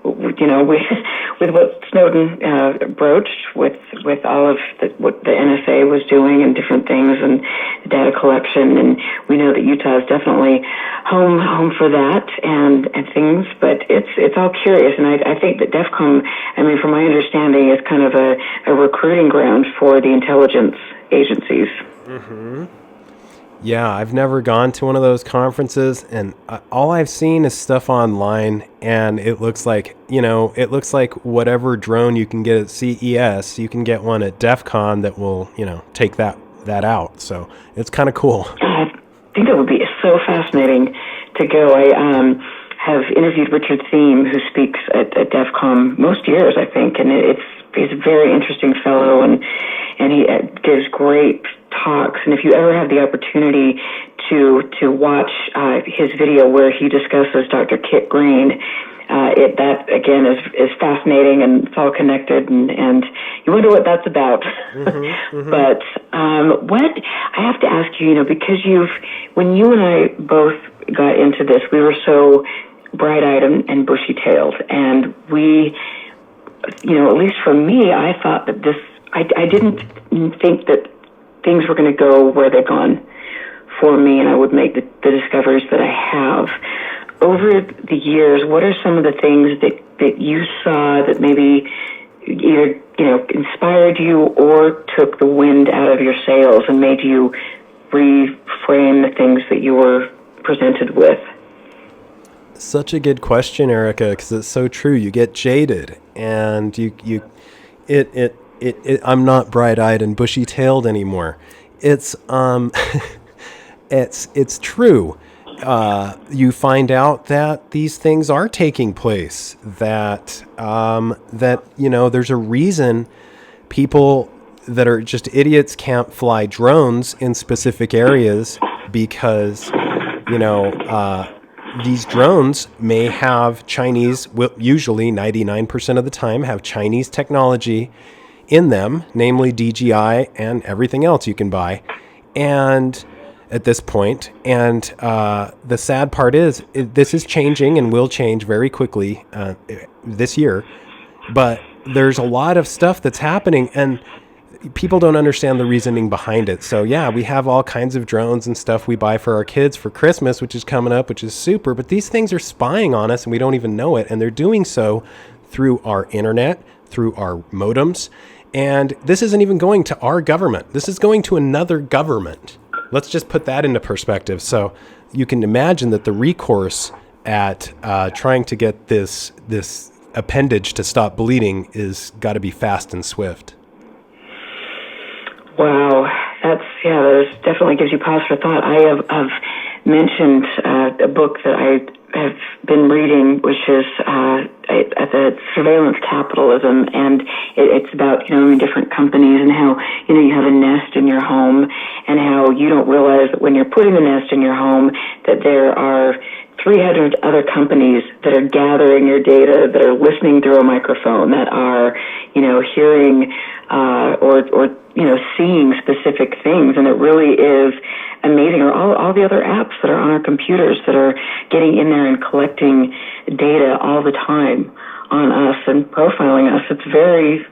what Snowden broached, with all of what the NSA was doing and different things, and the data collection, and we know that Utah is definitely home for that and things. But it's all curious, and I think that DEF CON, from my understanding, is kind of a recruiting ground for the intelligence agencies. Mm-hmm. Yeah, I've never gone to one of those conferences, and all I've seen is stuff online, and it looks like whatever drone you can get at CES, you can get one at DEF CON that will, take that out. So it's kind of cool. I think that would be so fascinating to go. I have interviewed Richard Thiem, who speaks at DEF CON most years, I think, and he's a very interesting fellow, and he gives great talks. And if you ever have the opportunity to watch his video where he discusses Dr. Kit Green, that again is fascinating, and it's all connected, and you wonder what that's about. Mm-hmm, mm-hmm. But what I have to ask you, because when you and I both got into this, we were so bright-eyed and bushy-tailed, and we, at least for me, I thought that I didn't think that things were going to go where they've gone for me, and I would make the discoveries that I have. Over the years, what are some of the things that you saw that maybe either inspired you or took the wind out of your sails and made you reframe the things that you were presented with? Such a good question, Erica, because it's so true. You get jaded, and I'm not bright-eyed and bushy-tailed anymore. It's it's true. You find out that these things are taking place. That there's a reason people that are just idiots can't fly drones in specific areas, because these drones may have usually 99% of the time have Chinese technology in them, namely DJI and everything else you can buy. And at this point, and the sad part is this is changing and will change very quickly this year. But there's a lot of stuff that's happening, and people don't understand the reasoning behind it. So yeah, we have all kinds of drones and stuff we buy for our kids for Christmas, which is coming up, which is super. But these things are spying on us and we don't even know it. And they're doing so through our internet, through our modems. And this isn't even going to our government. This is going to another government. Let's just put that into perspective. So you can imagine that the recourse at trying to get this appendage to stop bleeding is got to be fast and swift. Wow, that definitely gives you pause for thought. I have mentioned a book that I have been reading, which is the Surveillance Capitalism, and it's about different companies and how you have a nest in your home, and how you don't realize that when you're putting the nest in your home that there are 300 other companies that are gathering your data, that are listening through a microphone, that are hearing or seeing specific things, and it really is amazing. Or all the other apps that are on our computers that are getting in there and collecting data all the time on us and profiling us. It's very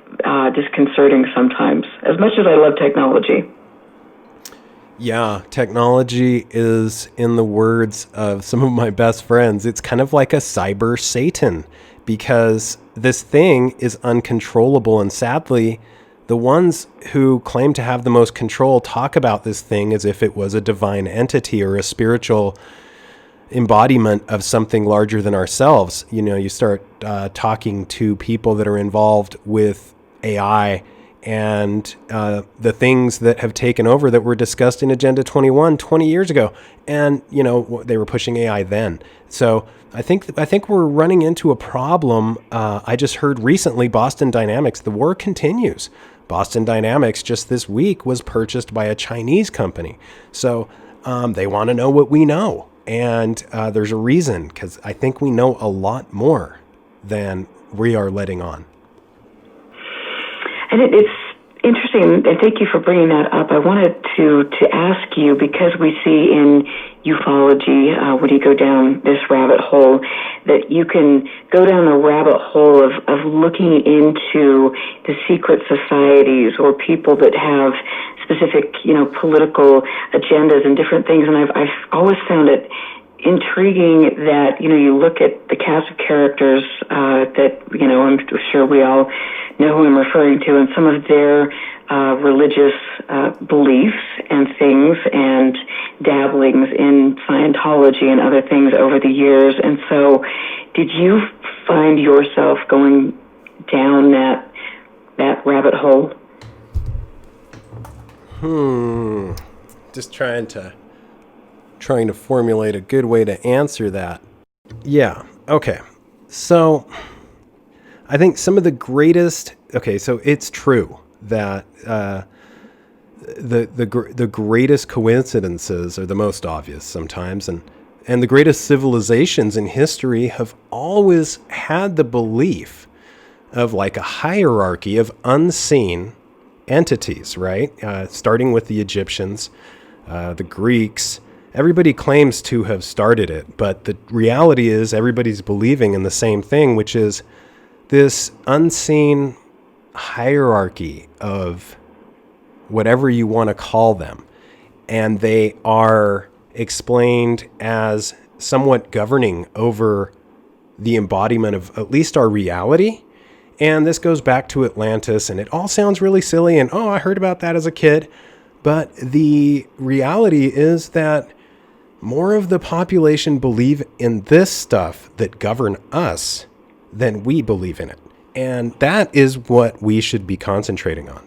disconcerting sometimes, as much as I love technology. Yeah, technology is, in the words of some of my best friends, it's kind of like a cyber Satan, because this thing is uncontrollable. And sadly, the ones who claim to have the most control talk about this thing as if it was a divine entity or a spiritual embodiment of something larger than ourselves. You start talking to people that are involved with AI and the things that have taken over that were discussed in Agenda 21 20 years ago. And, they were pushing AI then. So I think we're running into a problem. I just heard recently, Boston Dynamics, the war continues. Boston Dynamics just this week was purchased by a Chinese company. So they want to know what we know. And there's a reason, because I think we know a lot more than we are letting on. And it's interesting, and thank you for bringing that up. I wanted to ask you, because we see in ufology, when you go down this rabbit hole, that you can go down the rabbit hole of looking into the secret societies or people that have specific, political agendas and different things. And I've always found it intriguing that, you look at the cast of characters that, I'm sure we all know who I'm referring to, and some of their religious beliefs and things and dabblings in Scientology and other things over the years. And so did you find yourself going down that rabbit hole? Just trying to formulate a good way to answer that. Yeah. Okay. So I think some of the greatest, so it's true that the greatest coincidences are the most obvious sometimes, and the greatest civilizations in history have always had the belief of like a hierarchy of unseen entities, right? Starting with the Egyptians, the Greeks. Everybody claims to have started it, but the reality is everybody's believing in the same thing, which is this unseen hierarchy of whatever you want to call them. And they are explained as somewhat governing over the embodiment of at least our reality. And this goes back to Atlantis, and it all sounds really silly, and I heard about that as a kid. But the reality is that more of the population believe in this stuff that govern us than we believe in it. And that is what we should be concentrating on.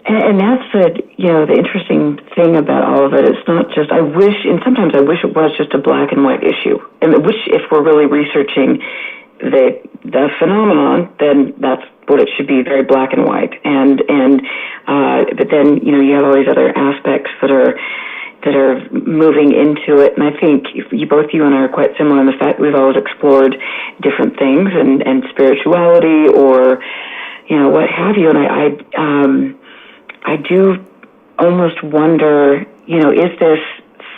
And that's the interesting thing about all of it. It's not just, sometimes I wish it was just a black and white issue. And I wish, if we're really researching the phenomenon, then that's what it should be, very black and white. But then, you have all these other aspects that are moving into it. And I think both you and I are quite similar in the fact we've always explored different things and spirituality or, what have you. And I do almost wonder, is this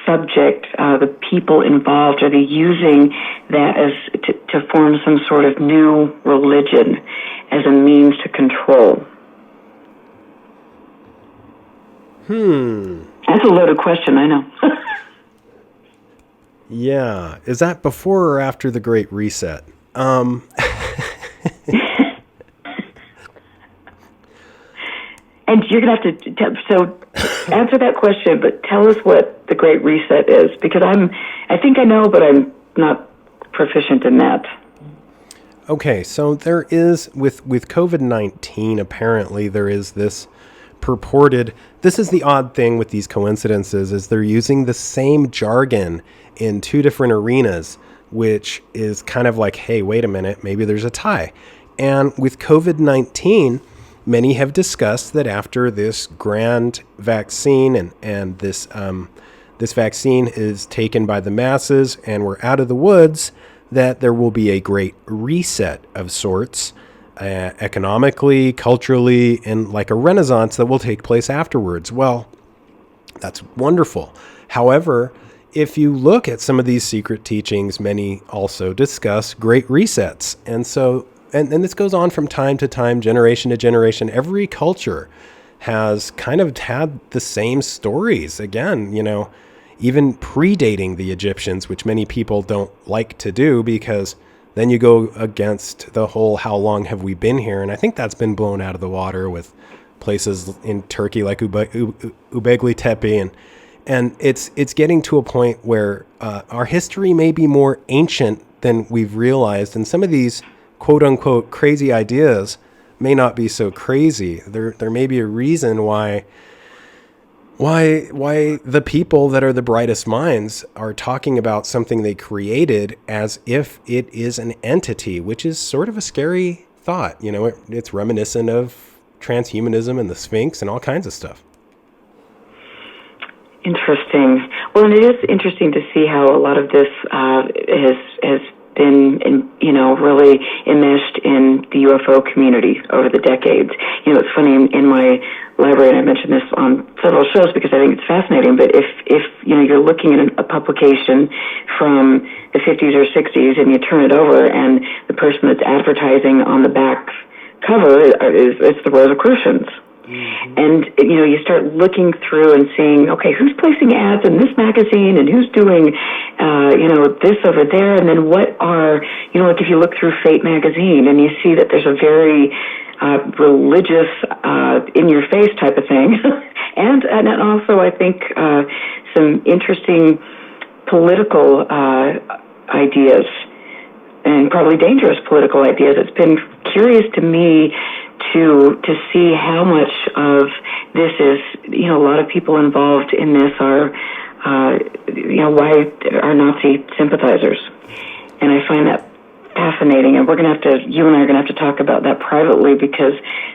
subject, the people involved, are they using that as to form some sort of new religion? as a means to control? That's a loaded question, I know. Yeah. Is that before or after the Great Reset? And you're going to have to so answer that question, but tell us what the Great Reset is, because I think I know, but I'm not proficient in that. Okay, so there is, with COVID-19, apparently there is this purported, this is the odd thing with these coincidences, is they're using the same jargon in two different arenas, which is kind of like, hey, wait a minute, maybe there's a tie. And with COVID-19, many have discussed that after this grand vaccine and this vaccine is taken by the masses and we're out of the woods, that there will be a great reset of sorts, economically, culturally, and like a renaissance that will take place afterwards. Well, that's wonderful. However, if you look at some of these secret teachings, many also discuss great resets. And so, and this goes on from time to time, generation to generation. Every culture has kind of had the same stories. Again, even predating the Egyptians, which many people don't like to do because then you go against the whole how long have we been here? And I think that's been blown out of the water with places in Turkey like Ubegli Tepe. And it's getting to a point where our history may be more ancient than we've realized. And some of these quote unquote crazy ideas may not be so crazy. There may be a reason why the people that are the brightest minds are talking about something they created as if it is an entity, which is sort of a scary thought. It's reminiscent of transhumanism and the Sphinx and all kinds of stuff. Interesting. Well, and it is interesting to see how a lot of this has been, really enmeshed in the UFO community over the decades. It's funny, in my library, and I mentioned this on several shows because I think it's fascinating, but if you're looking at a publication from the 50s or 60s and you turn it over and the person that's advertising on the back cover it's the Rosicrucians. Mm-hmm. And, you start looking through and seeing, okay, who's placing ads in this magazine and who's doing, this over there. And then what are, like if you look through Fate magazine and you see that there's a very religious, in-your-face type of thing. and also, I think, some interesting political ideas and probably dangerous political ideas. It's been curious to me to see how much of this is, a lot of people involved in this are, why are Nazi sympathizers. And I find that fascinating. And you and I are going to have to talk about that privately because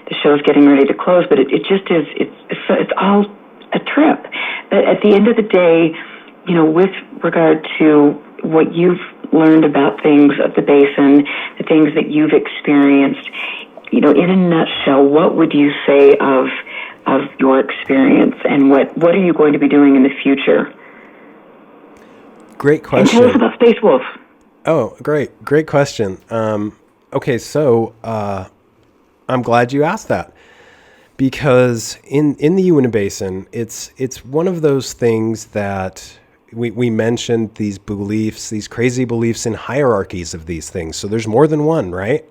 the show's getting ready to close, but it just is, it's all a trip. But at the end of the day, with regard to what you've learned about things of the basin, the things that you've experienced, in a nutshell, what would you say of your experience, and what are you going to be doing in the future? Great question. And tell us about Space Wolf. Oh, great question. Okay, so I'm glad you asked that, because in the Uinta Basin, it's one of those things that we mentioned, these beliefs, these crazy beliefs in hierarchies of these things. So there's more than one, right?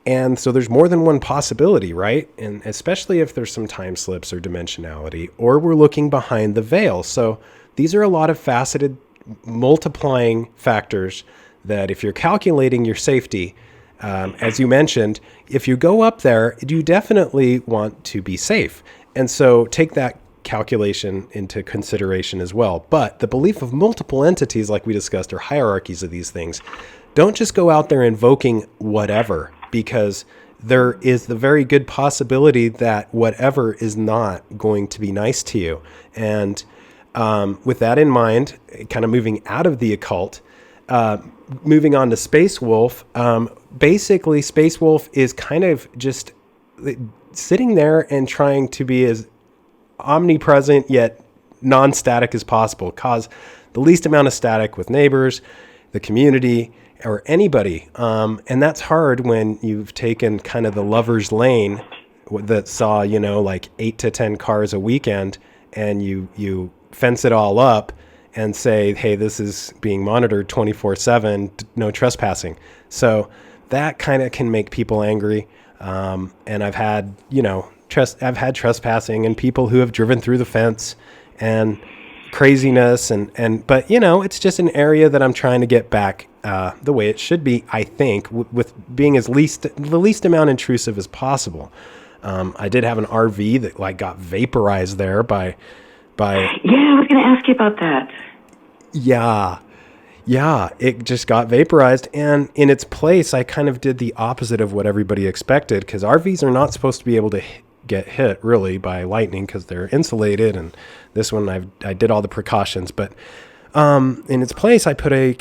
And so there's more than one possibility, right? And especially if there's some time slips or dimensionality, or we're looking behind the veil. So these are a lot of faceted, multiplying factors that if you're calculating your safety, as you mentioned, if you go up there, you definitely want to be safe. And so take that calculation into consideration as well. But the belief of multiple entities, like we discussed, or hierarchies of these things, don't just go out there invoking whatever, because there is the very good possibility that whatever is not going to be nice to you. And with that in mind, kind of moving out of the occult, moving on to Space Wolf, basically Space Wolf is kind of just sitting there and trying to be as omnipresent yet non-static as possible, cause the least amount of static with neighbors, the community, or anybody. And that's hard when you've taken kind of the lover's lane that saw, like 8 to 10 cars a weekend, and you fence it all up and say, hey, this is being monitored 24/7, no trespassing. So that kind of can make people angry. And I've had, I've had trespassing and people who have driven through the fence and craziness. But it's just an area that I'm trying to get back the way it should be, I think, with being the least amount intrusive as possible. I did have an RV that got vaporized there by. Yeah, I was going to ask you about that. Yeah, it just got vaporized, and in its place, I kind of did the opposite of what everybody expected, because RVs are not supposed to be able to get hit really by lightning because they're insulated, and this one I did all the precautions, but in its place, I put a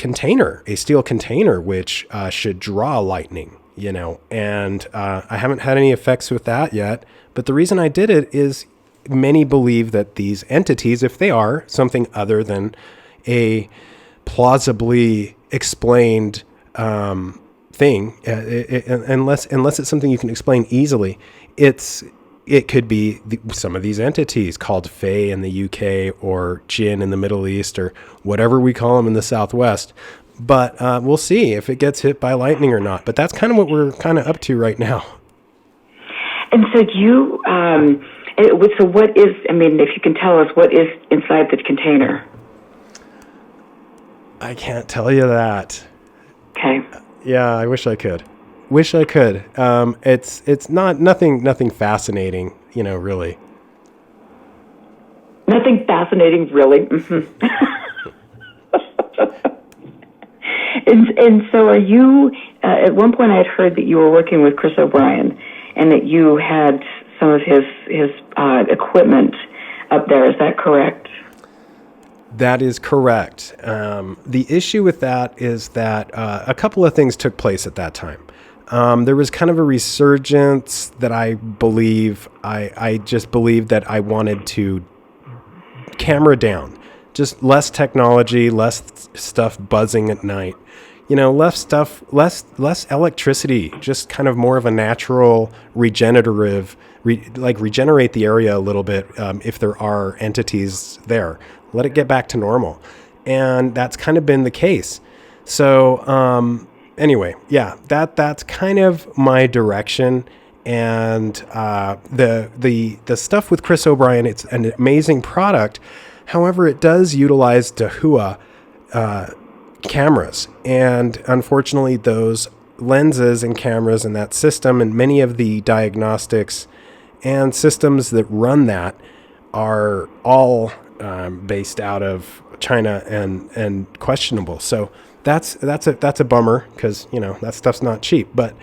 steel container, which should draw lightning, and I haven't had any effects with that yet. But the reason I did it is many believe that these entities, if they are something other than a plausibly explained thing, unless it's something you can explain easily, it could be some of these entities called Fae in the UK or Jinn in the Middle East or whatever we call them in the Southwest. But we'll see if it gets hit by lightning or not. But that's kind of what we're kind of up to right now. And so so what is, if you can tell us, what is inside the container? I can't tell you that. Okay. Yeah, I wish I could. It's nothing fascinating, really. Nothing fascinating, really. Mm-hmm. and so are you, at one point I had heard that you were working with Chris O'Brien and that you had some of his equipment up there. Is that correct? That is correct. The issue with that is that a couple of things took place at that time. There was kind of a resurgence that I believe, I just believed that I wanted to camera down. Just less technology, less stuff buzzing at night. Less electricity, just kind of more of a natural regenerative, regenerate the area a little bit if there are entities there. Let it get back to normal. And that's kind of been the case. So anyway, yeah, that's kind of my direction. And the stuff with Chris O'Brien, it's an amazing product. However, it does utilize Dahua cameras. And unfortunately, those lenses and cameras and that system and many of the diagnostics and systems that run that are all based out of China and questionable. So that's a bummer because, that stuff's not cheap. But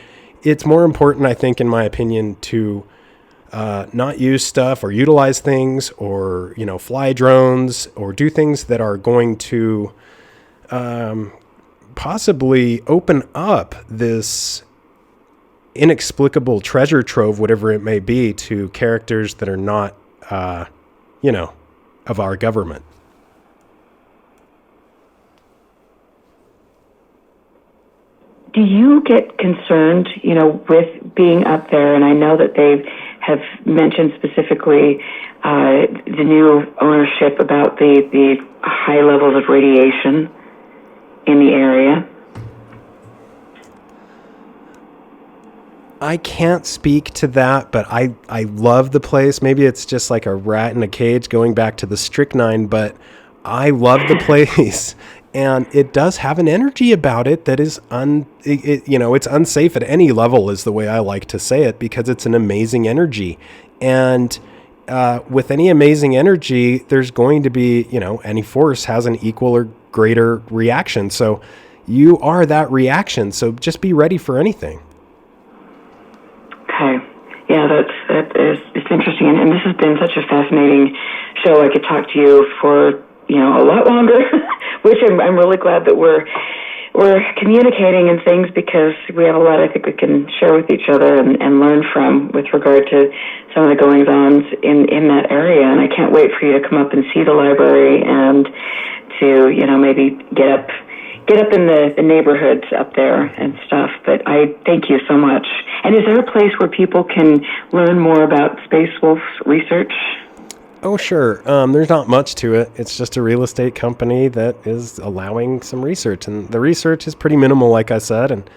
it's more important, I think, in my opinion, to not use stuff or utilize things or, fly drones or do things that are going to possibly open up this inexplicable treasure trove, whatever it may be, to characters that are not, of our government. Do you get concerned, with being up there? And I know that they have mentioned specifically the new ownership about the high levels of radiation in the area. I can't speak to that, but I love the place. Maybe it's just like a rat in a cage going back to the strychnine, but I love the place. And it does have an energy about it that is it's unsafe at any level is the way I like to say it, because it's an amazing energy. And with any amazing energy, there's going to be, any force has an equal or greater reaction. So you are that reaction. So just be ready for anything. Okay. Yeah, it's interesting. And this has been such a fascinating show. I could talk to you for, a lot longer, which I'm really glad that we're communicating and things, because we have a lot I think we can share with each other and learn from with regard to some of the goings-ons in that area. And I can't wait for you to come up and see the library and to, maybe get get up in the neighborhoods up there and stuff. But I thank you so much. And is there a place where people can learn more about Space Wolf's research? Oh, sure. There's not much to it. It's just a real estate company that is allowing some research. And the research is pretty minimal, like I said. And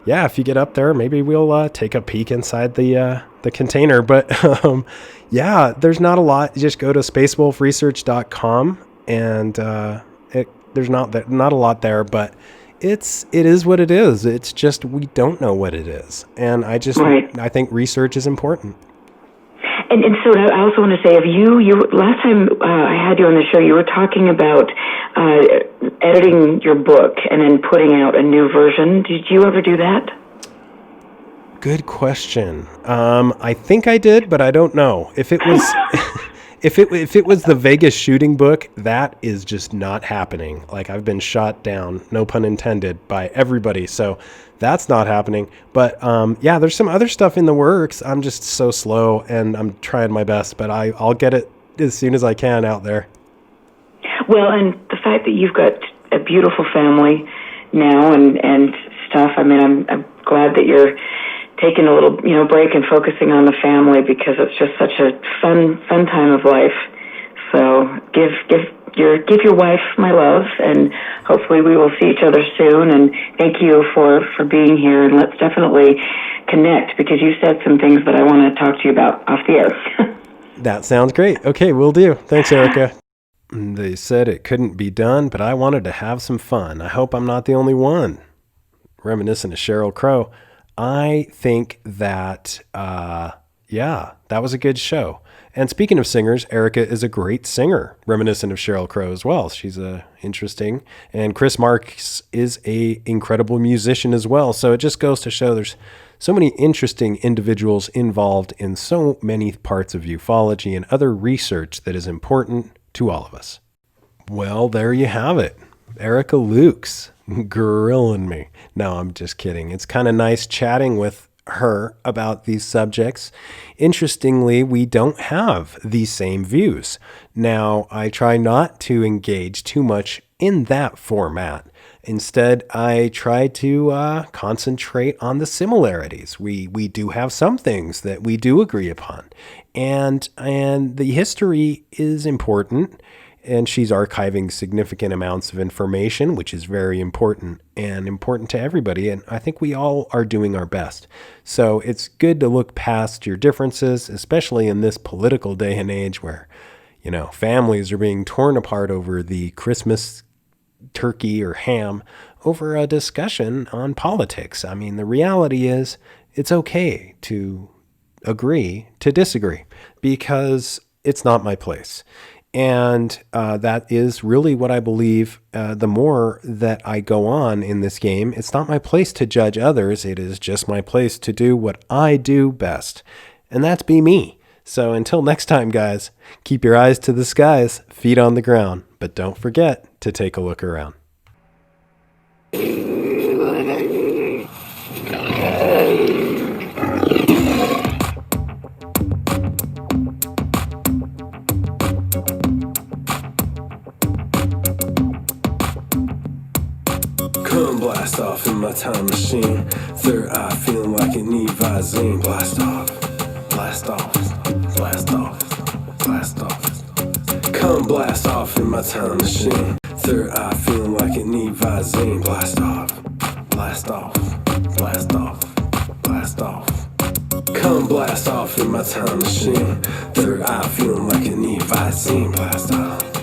yeah, if you get up there, maybe we'll take a peek inside the container. But yeah, there's not a lot. You just go to spacewolfresearch.com and there's not a lot there, but it is what it is. It's just we don't know what it is. And I think research is important. And so I also want to say, of you last time I had you on the show, you were talking about editing your book and then putting out a new version. Did you ever do that? Good question. I think I did, but I don't know. If it was if it was the Vegas shooting book, that is just not happening. Like, I've been shot down, no pun intended, by everybody. So that's not happening. But yeah, there's some other stuff in the works. I'm just so slow, and I'm trying my best, but I'll get it as soon as I can out there. Well, and the fact that you've got a beautiful family now and stuff, I mean, I'm glad that you're taking a little, break and focusing on the family, because it's just such a fun time of life. So give your wife my love, and hopefully we will see each other soon. And thank you for being here. And let's definitely connect, because you said some things that I want to talk to you about off the air. That sounds great. Okay, will do. Thanks, Erica. They said it couldn't be done, but I wanted to have some fun. I hope I'm not the only one. Reminiscent of Sheryl Crow. I think that, that was a good show. And speaking of singers, Erica is a great singer, reminiscent of Sheryl Crow as well. She's interesting. And Chris Marks is a incredible musician as well. So it just goes to show there's so many interesting individuals involved in so many parts of ufology and other research that is important to all of us. Well, there you have it. Erica Lukes grilling me. No, I'm just kidding. It's kind of nice chatting with her about these subjects. Interestingly, we don't have the same views. Now, I try not to engage too much in that format. Instead, I try to concentrate on the similarities. We do have some things that we do agree upon. And the history is important. And she's archiving significant amounts of information, which is very important and important to everybody. And I think we all are doing our best. So it's good to look past your differences, especially in this political day and age where, families are being torn apart over the Christmas turkey or ham over a discussion on politics. I mean, the reality is it's okay to agree to disagree, because it's not my place. And that is really what I believe. The more that I go on in this game, it's not my place to judge others. It is just my place to do what I do best. And that's be me. So until next time, guys, keep your eyes to the skies, feet on the ground. But don't forget to take a look around. Come blast off in my time machine. Third eye feeling like an Visine. Blast off, blast off, blast off, blast off. Come blast off in my time machine. Third eye feeling like an Visine. Blast off, blast off, blast off, blast off. Come blast off in my time machine. Third eye feeling like an Visine. Blast off.